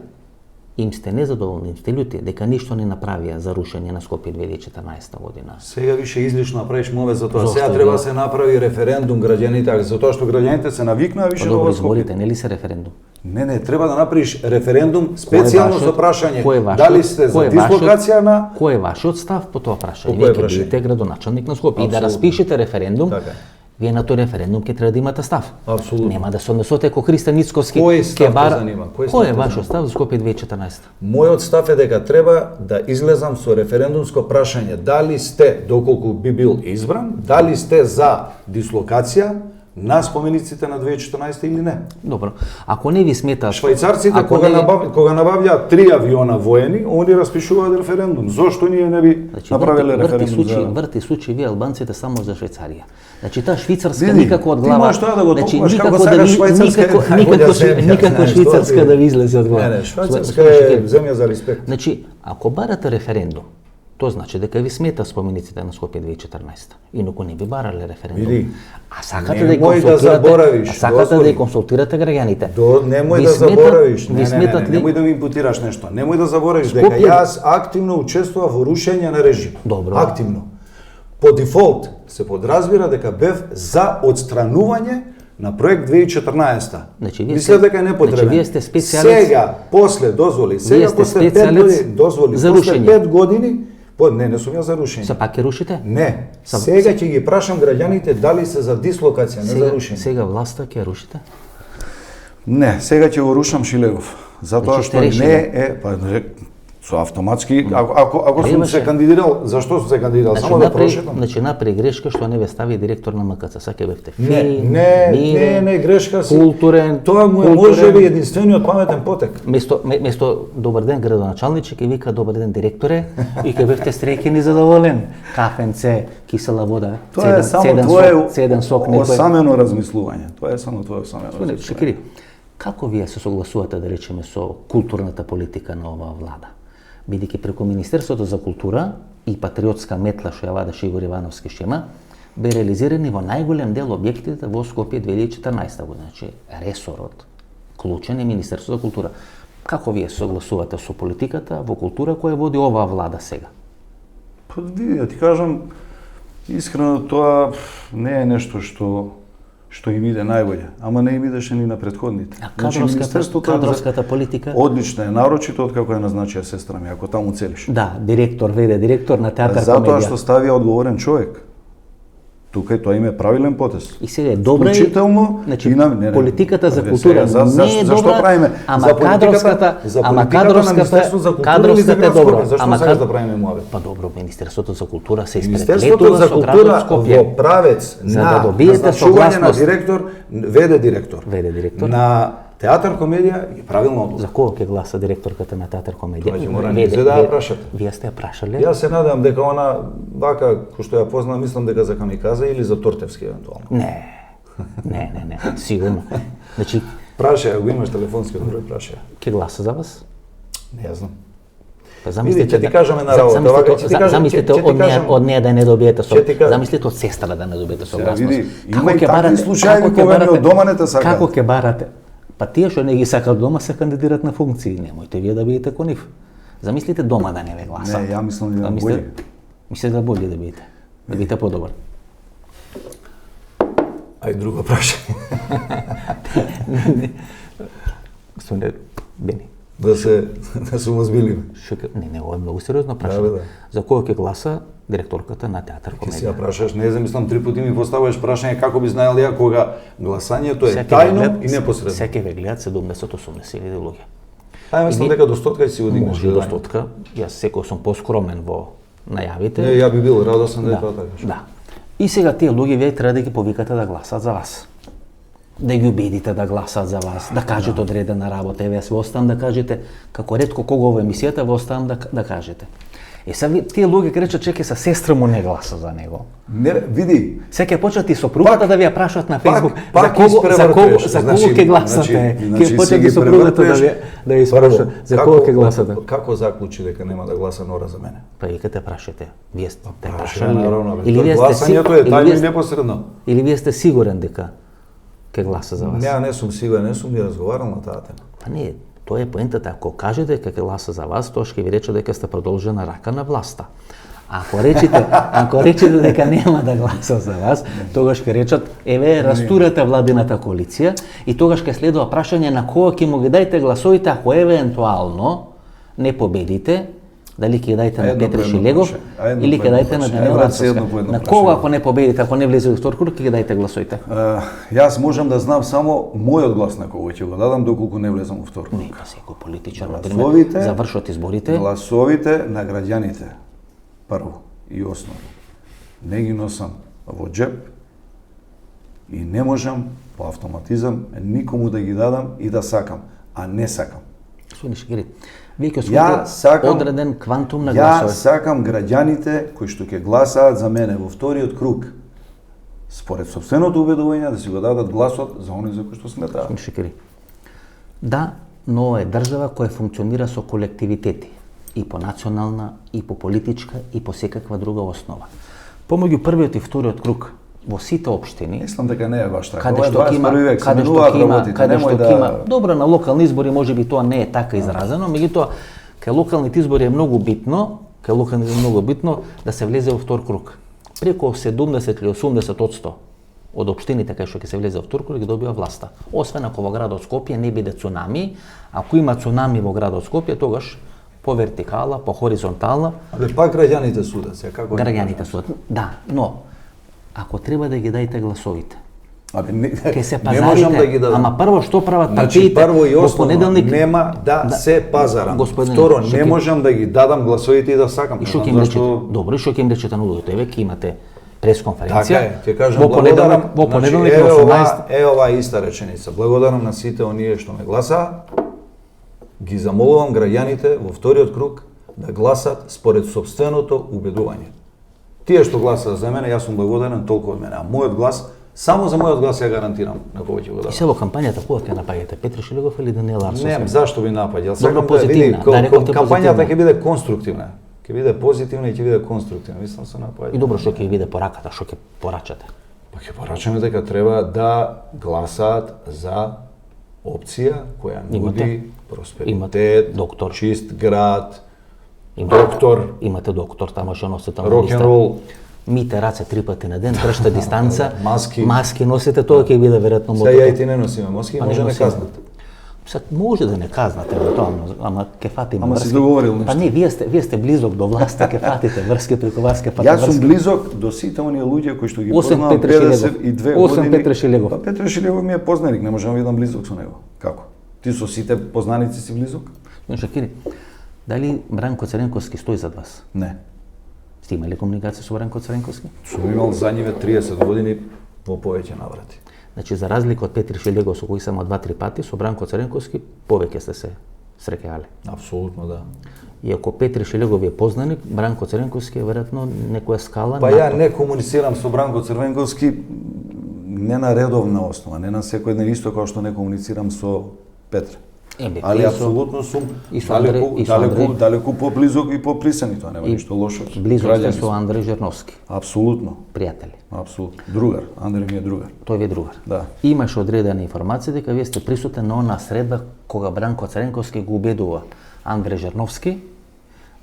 им сте незадоволни, им сте љути дека ништо не направија за рушење на Скопје 2014 година? Сега више излишно направиш мове за тоа. Зошто? Сега треба да се направи референдум граѓаните, затоа што граѓаните се навикнаа више Па на добро, ова Скопје. изборите, нели се референдум? Не, треба да направиш референдум специјално со прашање кој е вашиот- дали сте за кој е дислокација на Кој е вашиот став по тоа По прашање? кое Вие ќе прашање? бидете градоначалник на Скопје и да Апсолутно. распишете референдум. Така е. Вие на тој референдум ќе треба да имате став. Апсолутно. Нема да се однесоте ко Христо Ницковски. Кој став ќе те занима? Кој став Кој е те вашиот став за Скопје 2014? Мојот став е дека треба да излезам со референдумско прашање дали сте, доколку би бил избран, дали сте за дислокација на спомениците на 2014 или не. Добро. Ако не ви смета Швајцарците ако кога, не- кога набавljаат 3 авиона воени, они распишуваат референдум. Зошто ние не би Значи, направиле референдум врти случаи вие албанците само за Швајцарија. Значи таа швицарска Види, никако од ти глава. можеш тоа да го значи толкуваш како никако да сакаш, ви- Швајцарска е најбоља земја, никако знаеш, швицарска тоа ти е. да ви излезе од глава. Не, Швајцарска Слушајте, е земја за респект. Значи, ако барате референдум, тоа значи дека ви смета спомениците на Скопје 2014. Инаку не би барале референдум. Види, А сакате да ја немој да консултирате, заборавиш, а сакате да дозволи. ја консултирате граѓаните. Немој Ви да смета- заборавиш, ви сметат ли немој да ми импутираш нешто. Немој да заборавиш дека Скопје- јас активно учествував во рушење на режим. Добро. Активно. По дефолт се подразбира дека бев за отстранување на проект 2014. Значи, вие Мислев сте- дека е непотребен. значи, вие сте специјалец- Сега, после дозволи, сега сте после 5 специјалец години, дозволи, за после рушење. 5 години, не сум ја за рушење. Се пак ќе рушите? Не, Са- сега ќе ги прашам граѓаните дали се за дислокација, не за Сега, рушење. сега власта ќе рушите? Не, сега ќе го рушам Шилегов. Затоа Значи, што сте решили? не е, па со автоматски, ако сум Требаше. се кандидирал, зашто сум се кандидирал? Значи, Само да направи, прошетам. значи направи грешка што не ве стави директор на МКЦ. Саке бевте фин, Не, мирен, не, грешка си. културен. Тоа му е културен. можеби единствениот паметен потек. Место добар ден градоначалниче ќе вика добар ден директоре и ќе бевте среќен и задоволен. Кафенце, кисела вода, Тоа е само цеден сок, некој. осамено размислување. Тоа е само твое осамено Господине размислување. Шакири, како вие се согласувате да речеме со културната политика на оваа влада? Бидејќи преку Министерството за култура и патриотска метла што ја вадеше Игор Ивановски шема, бе реализирани во најголем дел објектите во Скопје 2014 година. Значи, ресорот клучен е Министерството за култура. Како вие се согласувате со политиката во култура која води оваа влада сега? Па види, да ти кажам, искрено тоа не е нешто што што им иде најбоље, ама не им идеше ни на претходните. А кадровската политика? Одлична е, нарочито откако ја назначија сестра ми, ако таму целиш. Да, директор, веде директор на театар Затоа комедија. што ставија одговорен човек. Тука и тоа им е правилен потез. И сега е добра Вклучително значи, и не, политиката за сега, култура не е зашто добра, правиме? ама За политиката на Министерството за култура или за е град добра. Скопје? Зашто сакаш да правиме муавет? Па добро, Министерството за култура се Министерството за култура во правец за на да добиете назначување на согласност. директор, веде директор. На театар комедија и правилно одлука. За кого ќе гласа директорката на театар комедија? Тоа ќе мора низе да ја прашате. Вие сте ја прашале? Јас се надам дека она вака кој што ја познам, мислам дека за Камиказа или за Тортевски евентуално. Не, сигурно. Значи, Прашај, ако имаш телефонски број, прашај. ќе гласа за вас? Не ја знам. Па Види, ќе ти кажам една работа, вака, ќе ти кажам, замислите ќе ти кажам- од неја да не добиете ќе ти кажам- замислите од сестра да не добиете согласност. види, има и такви случаи кога ни од дома не те сакаат. Како ќе барате? Па тие што не ги сакаат дома се кандидират на функции, немојте вие да бидете ко нив. Замислите дома да не ве гласат. Не, ја мислам да Па боље. Мислите да болje да бидете. Да бидете подобар. Ај друго прашање. Господине Бени, Да се озбилиме. не, ова е многу сериозно прашање. Да. За кого ќе гласа директорката на театар Ке си ја комедија? прашаш, не знам, мислам 3 пати ми поставуваш прашање како би знаел ја кога гласањето е тајно и непосредно. Секој ве гледат 70-80 илјади луѓе. Ај мислам дека до 100 ќе си одигнеш. Може и до 100. Јас секој сум поскромен во најавите. Не, ја би бил радосен да е тоа така. Да. И сега тие луѓе вие треба да ги повикате да гласат за вас. Да ги убедите да гласат за вас, да кажете одредена работа. Еве јас ве оставам да кажете, како ретко кога во емисијата ве оставам да кажете. Сега тие луѓе ќе речат чеке са сестра му не гласа за него. Не, види, Сега ќе почнат и сопругата да ви ја прашаат на Facebook пак за кого испревртуваш. ќе гласате. Ќе си почнат ги и сопругата превртуваш. да ви спрашаат за кого ќе гласате. Како заклучи дека нема да гласа Нора за мене? Па вие те прашате. Вие сте Прашање наравно, бе. или вие сте Гласањето е тајно и непосредно. Или вие сте сигурен дека ќе гласа за вас? Не сум сигурен, не сум ни разговарал на таа тема. Па не, тоа е поентата. Ако кажете дека ќе гласа за вас, тоа ќе ви рече дека сте продолжена рака на власта. Ако речете дека нема да гласа за вас, тогаш ќе речат еве растурате владината коалиција и тогаш ќе следува прашање на кога ќе му ги дајте гласовите ако евентуално не победите, дали ќе ги дајте на Петри Шилегов или ќе дајте на Даниела Рацовска. На кога ако не победите, ако не влезе во втор круг, ќе ги дајте гласовите? Јас можам да знам само мојот глас на кого ќе го дадам доколку не влезам во втор круг. Нека секој политичар, Гласовите, завршат изборите. Гласовите на граѓаните, прво и основно. Не ги носам во джеп и не можам по автоматизам никому да ги дадам и да сакам, а не сакам. Господин Шегери, вие ќе освоите одреден квантум на Ја гласове. сакам граѓаните кои што ќе гласаат за мене во вториот круг, според собственото убедување да си го дадат гласот за оние за кои што сметаат. Господин Шегери, да, но ова е држава која функционира со колективитети. И по национална, и по политичка, и по секаква друга основа. Помеѓу првиот и вториот круг во сите општини, Мислам дека не е баш така. каде Ова е што ќе има, 21 век, се каде што менуваат ќе има, работите, каде што немој ќе има, да... добро на локални избори можеби тоа не е така изразено, меѓутоа кај локалните избори е многу битно, да се влезе во втор круг. Преку 70 или 80% од општините кај што ќе се влезе во втор круг ги добива власта. Освен ако во градот Скопје не биде цунами, ако има цунами во градот Скопје, тогаш по вертикала, по хоризонтална, Але пак граѓаните судат се, како граѓаните судат. Да, но ако треба да ги дајте гласовите, Абе, не, ќе се не можам да ги пазарите, дадам. ама прво што прават Значи, партиите прво и во основно, понеделник нема да се пазарам. Господине, Второ, што не ќе- можам да ги дадам гласовите и да сакам. И што Не ќе знам им зашто- речете? Добро, и што ќе им речете на луѓето? Еве ќе имате пресконференција. Така е, ќе кажам во понеделник, благодарам. во понеделник значи, во 18. ова е иста реченица. Благодарам на сите оние што ме гласаа. Ги замолувам граѓаните во вториот круг да гласат според собственото убедување. Тие што гласаа за мене, јас сум благодарен толку од мене, а мојот глас, само за мојот глас ја гарантирам на кого ќе го И дадам. се во кампањата кога ќе напаѓате Петри Шилегов или Даниела Арсовска? Не, зашто би напаѓал? Добро, Сакам позитивна. Да, рековте кампањата позитивна. ќе биде конструктивна. Ќе биде позитивна и ќе биде конструктивна. Мислам се напаѓа. И добро што ќе ви биде пораката, што ќе порачате. Па ќе порачаме дека треба да гласаат за опција која нуди Имате просперитет, доктор. чист град, Имате доктор, Имате доктор, таму што носите на рок н рол. мите раце 3 пати на ден, држте дистанца, маски носите, тоа ќе биде веројатно Сега ја и ти не носиме маски, може не казнат. Сега може да не казнате за тоа, ама ќе фатиме Ама врски. си договорил нешто. Па не, вие сте близок до власта, ќе фатите врски преку вас, ќе фатите Јас сум врски. близок до сите оние луѓе кои што ги Осем познавам Петре Шилегов. 52 Осем години. Петре Шилегов. Па Петре Шилегов ми е познаник, не можам да бидам близок со него. Како? Ти со сите познаници си близок? Шакири, дали Бранко Цренковски стои зад вас? Не. Сте имали комуникација со Бранко Цренковски? Сум имал за ниве 30 години по повеќе наврати. Значи, за разлика од Петри Шилегов, со кој само 2-3 пати, со Бранко Цренковски повеќе сте се среќавале. Апсолутно да. И ако Петри Шилегов е познаник, Бранко Цренковски е веројатно некоја скала. Па ја не комуницирам со Бранко Црвенковски не на редовна основа, не на секој ден, исто како што не комуницирам со Петре. Али апсолутно сум далеку поблизок и поприсани, тоа нема ништо лошо. Близок сте со Андреј Жерновски. Апсолутно. Пријатели. Апсолутно. Другар. Андреј ми е другар. Тој ви е другар. Да. Имаше одредена информација дека вие сте присутен на онаа средба кога Бранко Цренковски го убедува Андреј Жерновски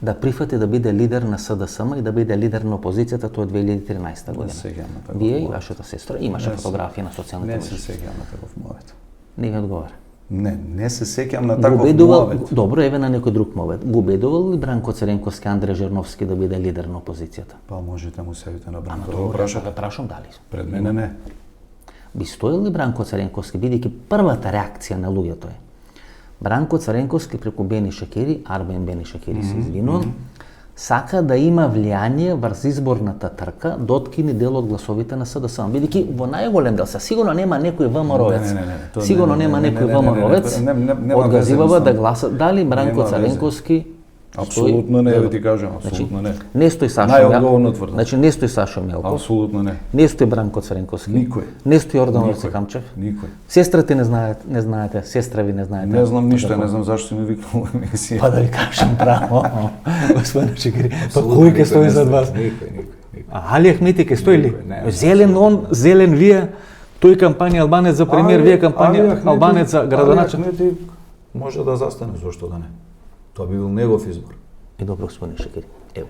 да прифати да биде лидер на СДСМ и да биде лидер на опозицијата, тоа е 2013 година. Вие и вашата сестра имаше фотографија на социјалните мрежи. Не се сеќавам на таков мовет. Не ви одговара. Не се сеќавам на таков мовет. Добро, еве на некој друг мовет. Го убедувал ли Бранко Цренковски Андреј Жерновски да биде лидер на опозицијата? Па можете му се јавите на Бранко. Ама добро, ве прашам дали. Пред мене не. Би стоил ли Бранко Цренковски, бидејќи првата реакција на луѓето е Бранко Цренковски преку Бени Шакири, Арбен Бени Шакири се извинувам, сака да има влијание врз изборната трка да откини дел од гласовите на СДСМ. Бидејќи во најголем дел сигурно нема некој ВМРО-ец. Сигурно нема некој ВМРО-ец одгазивава да гласа. Дали Бранко Цренковски Апсолутно не, ви ти кажам, апсолутно не. Не стои Сашо Најодговорно тврдам. Значи не стои Сашо Мелков. Апсолутно не. Не стои Бранко Цренковски. Никој. Не стои Јордан Орци-Камчев. Никој. Сестрите не знаете, сестра ви не знаете. Не знам ништо, не знам зашто си ме викнал во емисија. Па да ви кажам право. Господин Шекири, па кој ќе стои зад вас? Никој. Али Ахмети ќе стои ли? Зелен он, зелен вие, тој кампања албанец за премиер, вие кампања албанец за градоначелник. Ахмети може да застане, зошто да не? Тоа би бил негов избор. И добро, господин Шекири, ево,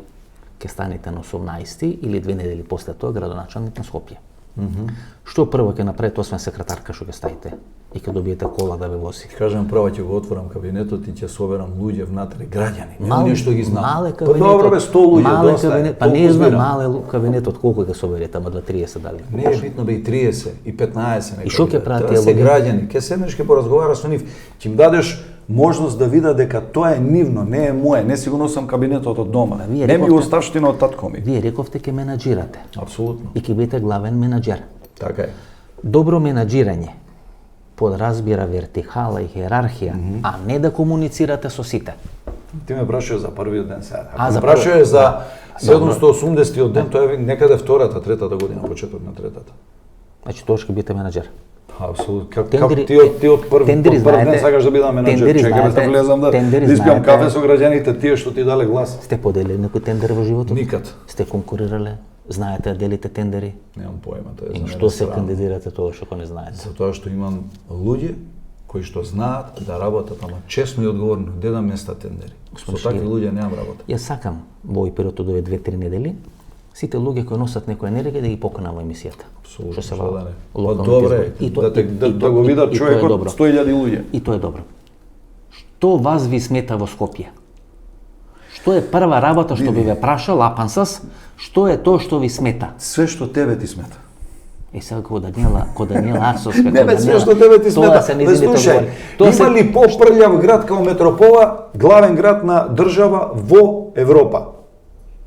ќе станете на 18 или 2 недели после тоа градоначелник на Скопје. Што прво ќе направите, освен секретарка што ќе ставите и ќе добиете кола да ве вози? Кажам прво ќе го отворам кабинетот и ќе соберам луѓе внатре, граѓани. Мале што ги знам. Мале Па кабинетот. добро бе, 100 луѓе доста е. Па не знам мале кабинетот колку ќе соберете, ама 30 дали. Не е битно бе и 30 и 15 нека. И што ќе прават тие луѓе? Граѓани, ќе седнеш ќе поразговараш со нив, ќе им дадеш можност да видат дека тоа е нивно, не е мое. Не си го носам кабинетот од дома. Не ми оставштина од татко ми. Вие рековте ќе менаџирате. Апсолутно. И ќе бидете главен менаџер. Така е. Добро менаџирање подразбира вертикала и хиерархија, а не да комуницирате со сите. Ти ме прашуваш за првиот ден сега. А, Ако за ме прашуваш за 780 ден, тоа е некаде втората, третата година, почеток на третата. Значи тоа ќе бидете менаџер. Апсолутно. Како ти од прв ден сакаш да бидам менаџер, чекаме да влезам да испијам кафе со граѓаните, тие што ти дале глас. Сте поделили некој тендер во животот? Никад. Сте конкурирале? Знаете да делите тендери? Немам поема, тоа е за И мене. што се кандидирате тоа што не знаете? Затоа што имам луѓе кои што знаат да работат, ама честно и одговорно, де да места тендери. Со такви луѓе немам работа. Јас сакам во овој период од овие 2-3 недели сите луѓе кои носат некоја енергија да ги поканам во емисијата. Апсолутно, Што се што во да не. локалните Добре, избори. да го видат човекот 100.000 луѓе. И тоа е добро. Што вас ви смета во Скопје? Што е прва работа што би ве прашал Апансас, што е тоа што ви смета? Све што тебе ти смета. И сега кога Даниела Арсовска, Не бе, све што тебе ти смета. Бе, слушај, има ли попрљав град као Метропола, главен град на држава во Европа?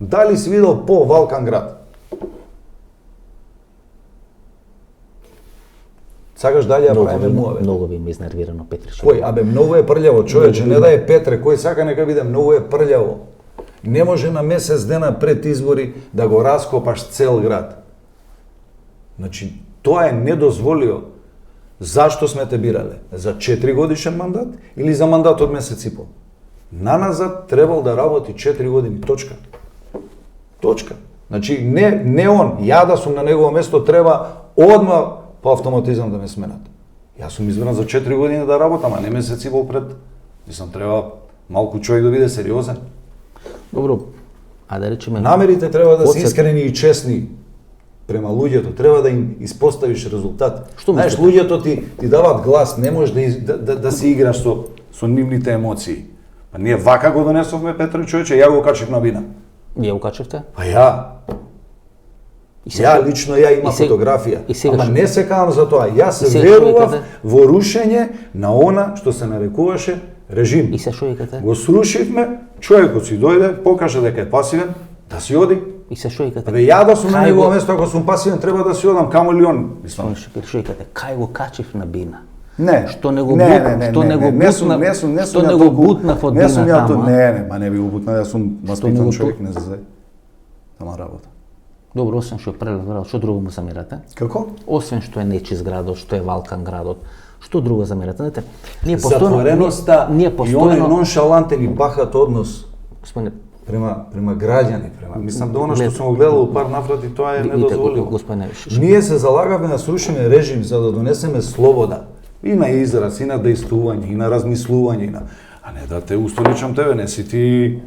Дали си видел по-Валкан град? Сакаш дали ја правиме муаве? Многу ви ме изнервирано Петри Шилев. Кој? Абе, многу е прљаво, човече, не да е Петре, кој сака нека биде многу е прљаво. Не може на месец дена пред избори да го раскопаш цел град. Значи, тоа е недозволио. Зашто сме те бирале? За 4 годишен мандат или за мандат од месец и пол? Наназад требал да работи 4 години, точка. Точка. Значи, не он, ја да сум на негово место, треба одма по автоматизам да ме сменат. Јас сум избран за 4 години да работам, а не месец и пол пред. Мислам, треба малку човек да биде сериозен. Добро, А да речеме Намерите треба да се искрени и честни према луѓето, треба да им испоставиш резултат. Што Знаеш, мислите? луѓето ти даваат глас, не можеш да се играш со нивните емоции. Па ние вака го донесовме, Петро, човече, ја го качив на бина. Вие го качевте? Па ја. И Ја лично има фотографија. и сега Ама што? не се кавам за тоа. Јас се сега верував што во рушење на она што се нарекуваше режим. И се што викате? Го срушивме, човекот си дојде, покаже дека е пасивен, да си оди. И се што викате? Абе, ја да сум на Кај негово го- место, ако сум пасивен, треба да си одам, камо ли он. Мислам. Што викате? Кај го качив на бина? Не. Што не го не, бут- не, не, што не го не сум- бутна- не сум- не што сум не ја го толку- бутнав од не сум бина ја таму, а? Не, ма не би го бутнал, јас сум не васпитан го човек, тол- не за тама работа. Добро, освен што е прелеп градот, што друго му замерате? Како? Освен што е нечист градот, што е валкан градот, што друго замерате? Знаете, ние постојано Затвореноста ние и оној постојано ноншалантен и бахат однос господине према граѓани, мислам да оно што сум го гледал у пар наврати, тоа е видите, недозволиво. господине, Ние се залагаме на срушене режим за да донесеме слобода. И на израз, и на дејствување, и на размислување, и на... А не да те устоличам тебе, не си ти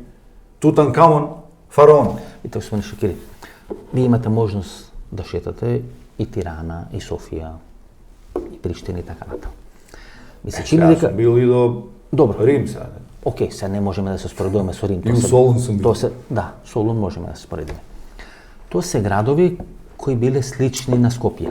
Тутанкамон, фараон. видите, господине Шекири, вие имате можност да шетате и Тирана, и Софија, и Приштина и така натаму. Ми се чини Јас дека сум бил и до Добро. Рим сега. Океј, се не можеме да се споредуваме со Рим. И у Солун сум бил. Да, Солун можеме да се споредиме. Тоа се градови кои биле слични на Скопје.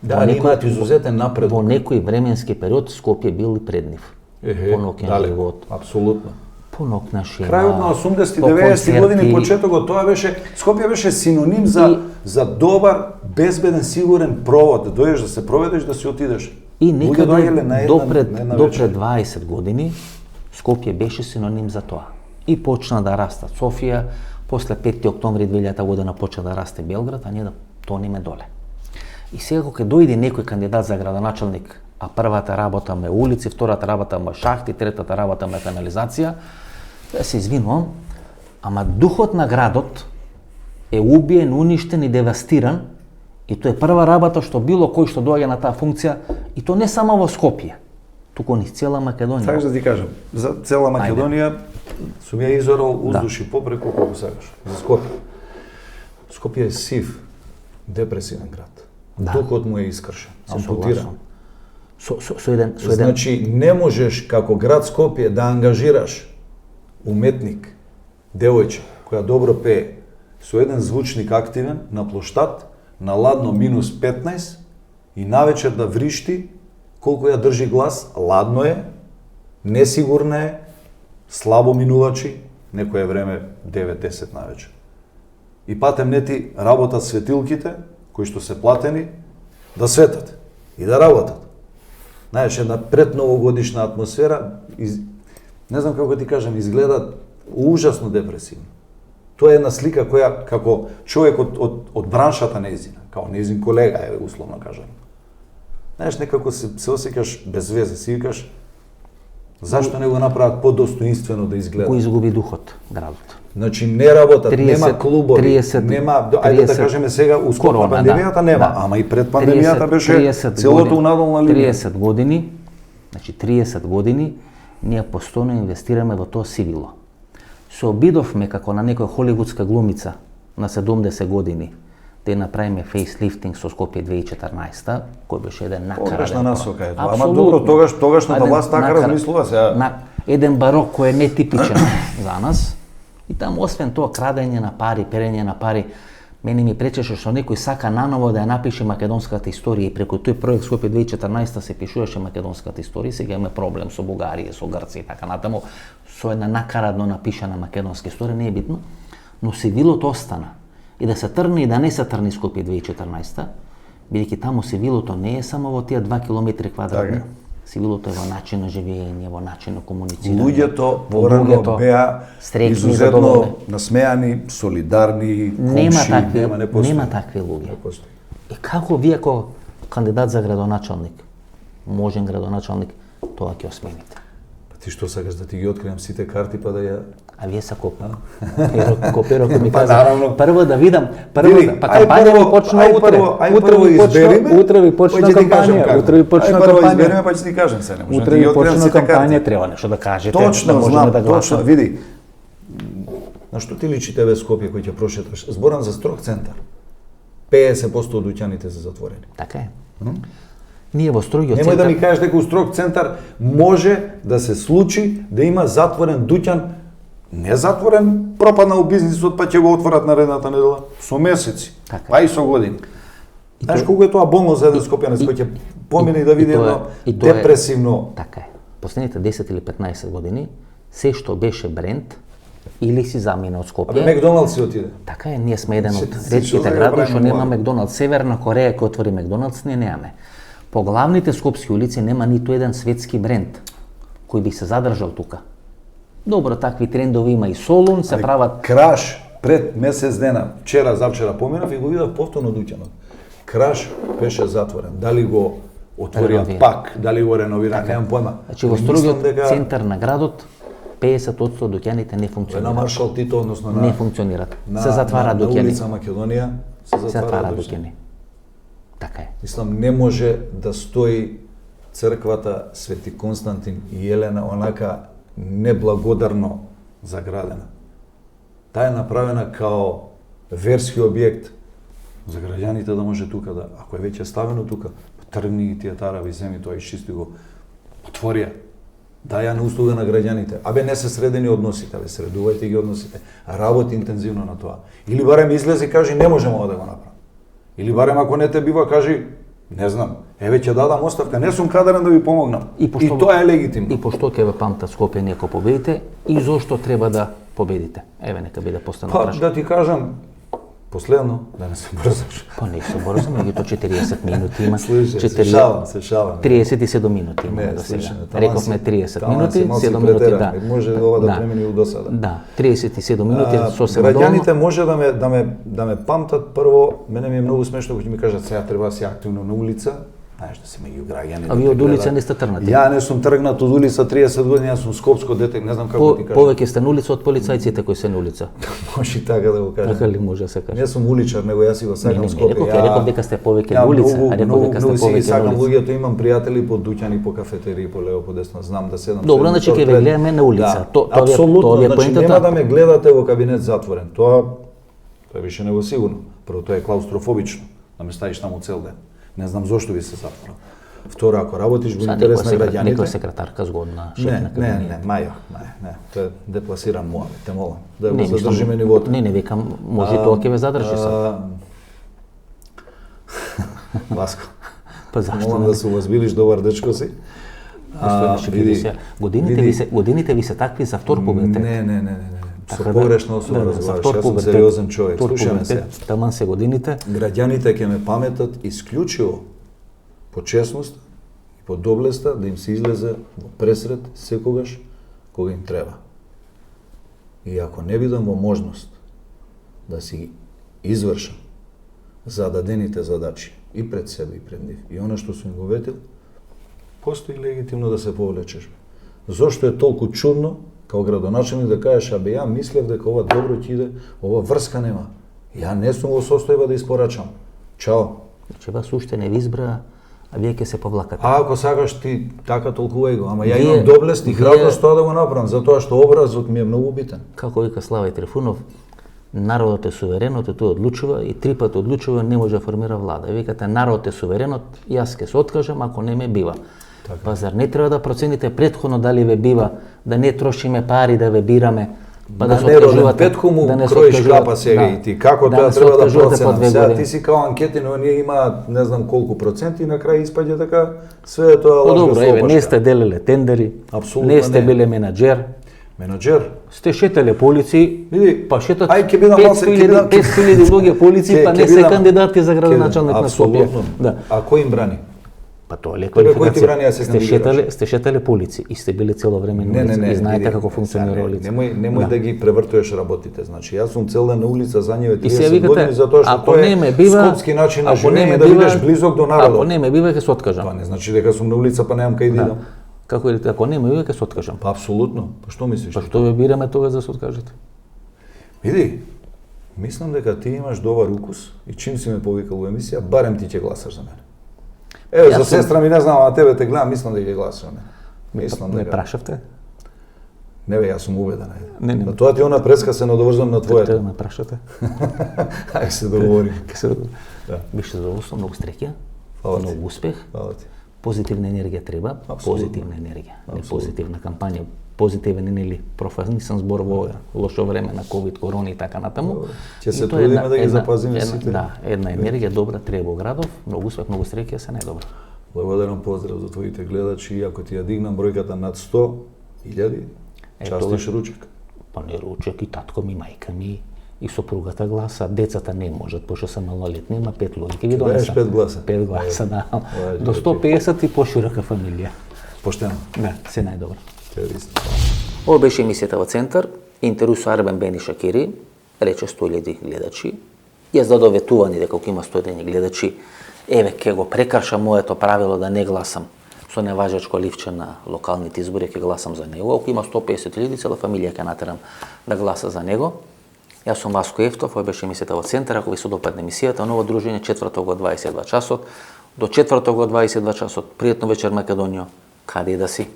Да, Во они некој- имаат изузетен напред. Во некој временски период Скопје бил и пред нив. Поноќен далеко, живот, апсолутно. понокна шема. Крајот на 80-ти, по 90-ти години, концерти. почетокот, тоа беше, Скопје беше синоним И- за добар, безбеден, сигурен провод, да дојдеш да се проведеш, да си отидеш. И Луѓе некаде доаѓале на една до вечер. пред 20 години Скопје беше синоним за тоа. И почна да растат Софија, после 5 октомври 2000 година почна да расте Белград, а ние да тониме доле. И сега кога дојде некој кандидат за градоначалник, а првата работа ме улици, втората работа ме шахти, третата работа ме канализација, да се извинувам, ама духот на градот е убиен, уништен и девастиран, и тоа е прва работа што било кој што доаѓа на таа функција, и то не само во Скопје, туку низ цела Македонија. Сакаш да ти кажам, за цела Македонија сум ја изорал уздуши попреку колку сакаш. За Скопје. Скопје е сив, депресивен град. Да. Духот му е искршен, Се ампутиран. согласувам. Со еден Значи, не можеш како град Скопје да ангажираш уметник, девојче, која добро пее, со еден звучник активен на плоштад, на ладно минус 15 и навечер да вришти колку ја држи глас, ладно е, несигурна е, слабо минувачи, некое време 9-10 навечер. И патем нети работат светилките, кои што се платени, да светат и да работат. Знаеш, една предновогодишна атмосфера, не знам како ти кажам, изгледа ужасно депресивно. Тоа е една слика која, како човек од браншата нејзина, као нејзин колега, е условно кажам. Знаеш, некако се осеќаш без везе, си викаш, зашто не го направат подостоинствено да изгледа? кој изгуби духот градот. Значи не работат, 30, нема клубови, 30, нема, ајде да 30, кажеме сега, ускоро корона, пандемијата нема, да. ама и пред пандемијата 30 беше 30 целото години- унадолна линија. 30 години, значи 30 години, ние постојано инвестираме во тоа сивило. Се обидовме како на некоја холивудска глумица на 70 години да ја направиме фейслифтинг со Скопје 2014, кој беше еден накараден. Погрешна насока е тоа. Ама Апсолутно. добро, тогашната Еден власт така накара- размислува сега. Еден барок кој е нетипичен за нас. И таму освен тоа крадење на пари, перење на пари, мене ми пречеше што некој сака наново да ја напише македонската историја и преку тој проект Скопје 2014 се пишуваше македонската историја, сега имаме проблем со Бугарија, со Грција и така натаму, со една накарадно напишана македонска историја, не е битно, но сивилото остана. И да се трни и да не се трни Скопје 2014, бидејќи таму сивилото не е само во тие 2 километри квадратни. Така. Сивилото е во начин на живење, во начин на комуницирање. Луѓето во порано луѓето, беа среќни, изузетно задоволни. насмеани, солидарни, Нема комши, такви, не постои. нема такви луѓе. Не постои. И како вие како кандидат за градоначалник, можен градоначалник, тоа ќе осмените? Па ти што сакаш да ти ги откриам сите карти па да ја... А вие са Коперо кој ми Па, каза, наравно. прво да видам, Види, па ај кампања прво- ви почна ај утре. прво- ај Утре прво ви почна, избериме, утре ви па почна ќе ти кажам кампања, како. утре ви почна Ај прво избериме кампања. па ќе ти кажам се, не можам Утре да ви ги откриам почна сите кампања, карти. треба нешто да кажете, Точно да можеме знам, да точно, гласаме. види. На што ти личи тебе Скопје кој ќе прошеташ? Зборам за строг центар. 50% од дуќаните се затворени. Така е. Ние во строгиот Немој да центар... ми кажеш дека у строг центар може да се случи да има затворен дуќан, не затворен, пропаднал бизнисот, па ќе го отворат наредната недела со месеци, Така. па и со години. Знаеш колку е тоа болно за еден скопјанец кој ќе помине да види едно депресивно... Така е. Последните 10 или 15 години, се што беше бренд, или си замина од Скопје... Абе, Макдоналдс си отиде. Така е, ние сме еден од Се ретките сега градови што правиме нема млади. Макдоналдс. Северна Кореја кој отвори Макдоналдс, ние немаме. По главните скопски улици нема ниту еден светски бренд кој би се задржал тука. Добро, такви трендови има и Солун, се прават... Краш пред месец дена, вчера, завчера поминав и го видов повторно дуќанот. Краш беше затворен. Дали го отворија Реновира. пак, дали го реновира, немам појма. Значи во Мислам строгиот дека центар на градот 50% од дуќаните не на функционираат. Маршал Тито, односно Не функционираат. Се затвара на дуќани. улица Македонија се Се затвара затвара дуќани. дуќани. Така е. Мислам, не може да стои црквата Свети Константин и Елена онака неблагодарно заградена. Таа е направена као верски објект за граѓаните да може тука да, ако е веќе ставено тука, тргни ги тие тарави, земи тоа и чисти го, отвори ја. Дај ја на услуга на граѓаните. Абе не се средени односите, абе средувајте ги односите. Работи интензивно на тоа. Или барем излези и кажи не можеме ова да го направам. Или барем ако не те бива кажи не знам, еве ќе дадам оставка, не сум кадарен да ви помогнам. И тоа е легитимно. И пошто ќе ве памтат Скопје не ако победите и зошто треба да победите. Еве нека биде постано Па прашање. да ти кажам последно, да не се брзаш. Па не се борзам, меѓуто 40 минути има. Слушај, се 4 шалам, се шалам. 37 минути има Не, до сега. слушај, таман Рековме си- 30 таман минути, си малку 7 минути претеран. да. Може ова да премине и у досада. Да, 37 минути сосем Граѓаните долно. може да ме памтат прво, мене ми е многу смешно кога ќе ми кажат сега треба да си активно на улица. Знаеш да си меѓу граѓани. А вие од улица не сте тргнати? Ја не сум тргнат од улица 30 години, јас сум скопско дете, не знам како ти кажам. Повеќе сте на улица од полицајците кои се на улица. Може и така да го кажам. Така ли може да се каже? Не сум уличар, него јас си го Не, сакам не, Скопје. реков ја, реков дека сте повеќе Ја на улица, многу, а реков многу, дека сте многу си ги повеќе на сакам улица. луѓето, имам пријатели по дуќани, по кафетерии, по лево, по десно, знам да седам. Добро, седам значи тор ќе ве пред- гледаме на улица. Да, Тоа ви е- апсолутно, тоа ви е значи поентата. нема да ме гледате во кабинет затворен. Тоа е више него сигурно. Прво тоа е клаустрофобично, да ме ставиш таму цел ден. Не знам зошто би се затворил. Второ, ако работиш во Са, интерес на некоја граѓаните, секретарка згодна, шеф не, на не, кабинет. мајо, не, тоа е депласиран муавет, те молам, да го Не, мислам, задржиме нивото. Не, викам, може и тоа ќе ве задржи са. Васко, Па зашто молам не? да се уозбилиш, добар дечко си. Годините ви се такви за втор пубертет. Не. Со Така погрешна особа за разговараш, втор јас сум пубертет. сериозен човек. Втор Слушаме се. пубертет, таман се годините. Граѓаните ќе ме паметат исклучиво по честност и по доблеста да им се излезе во пресред секогаш кога им треба. И ако не бидам во можност да си извршам зададените задачи и пред себе и пред нив, и она што сум го ветил, постои легитимно да се повлечеш. Зошто е толку чудно као градоначелник да кажеш, абе ја мислев дека ова добро ќе иде, ова врска нема. Ја не сум во состојба да испорачам. Чао. Че вас уште не ви избра, а вие ќе се повлакате. А ако сакаш ти така толкувај го, ама ја Вие- имам доблест и вие- храброст тоа да го направам, затоа што образот ми е многу битен. Како вика Славе Трифунов, народот е суверенот и тој одлучува и три пати одлучува, не може да формира влада. И викате народот е суверенот, јас ќе се откажам ако не ме бива. Па зар не треба да процените претходно дали ве бива, да не трошиме пари да ве бираме, па да На се нероден откажувате, петко му да не се кроиш откажувате. капа сега Да. и ти. Како Да тоа не се треба да откажувате по проценам? 2 Сега години. ти си као анкети, но ние има не знам колку проценти и на крај испаѓа така све е тоа Па лажка добро, еве, слобошка. не сте делеле тендери, Апсолутно не сте не. биле менаџер, Менаџер. сте шетеле по улици, Види, па шетат ај, ќе бидам малце, ќе 5.000 бидам- 5.000 луѓе по улици, па Ќе не се бидам- кандидати за градоначалник на Скопје. Апсолутно. Да. А кој им брани? Па тоа е Тебе кој ти квалификација. брани да се Сте кандидираш? шетале по улици и сте биле цело време на улица и знаете види, како функционира сега, улица. Немој да ги превртуваш работите. Значи, јас сум цел ден на улица за ниве И сега 30 викате, години затоа што ако тоа не ме е бива, скопски начин на ако не живење ме да бива, бидеш близок до народот. Ако не ме бива, ќе се откажам. Тоа не значи дека сум на улица па немам кај да идам. Како е, ако не ме бива, ќе се откажам. Па апсолутно. Па што мислиш? Па што ве бираме тогаш да се откажете? Види, мислам дека ти имаш добар укус и чим си ме повикал во емисија, барем ти ќе гласаш за мене. Еве, Јас за сум- сестра ми не знам, а тебе те гледам, мислам дека ќе гласаш за мене. Мислам Ме дека. прашавте? Не бе, јас сум убеден. Не. Да тоа ти она преска се надоврзам на Треба твоето. да ме прашате. Ајде се договорим. Да. Беше задоволство, многу среќа, Фала ти. многу успех. Фала ти. Позитивна енергија треба, Апсолутно. позитивна енергија, не Апсолутно. позитивна кампања. Позитивен или профанисам збор во ова лошо време на ковид, корона и така натаму. Добре. Ќе се И тоа е трудиме да ги запазиме една, сите. Да, една енергија добра треба во градов, многу успех, многу среќа, се најдобро. Благодарен поздрав за твоите гледачи, и ако ти ја дигнам бројката над 100.000, частиш ручек. Па не ручек, и татко ми, мајка ми, и сопругата гласа, децата не можат, пошто се малолетни, има 5 луѓе, ги даеш донесам. 5 гласа? 5 гласа, да. Важно, До 150 и поширока фамилија. Поштено. Да, се најдобро. Терорист. Ова беше емисијата во Центар, интервју со Арбен Бени Шакири, рече 100.000 гледачи. Јас задоветувани дека ако има 100.000 гледачи, еве ќе го прекршам моето правило да не гласам со неважачко ливче на локалните избори, ќе гласам за него. Ако има 150.000, цела фамилија ќе натерам да гласа за него. Јас сум Васко Ефтов, ова беше емисијата во Центар. Ако ви се допадне емисијата, ново дружење четврток во 22 часот. До четврток во 22 часот. Пријатно вечер, Македонија, каде да си?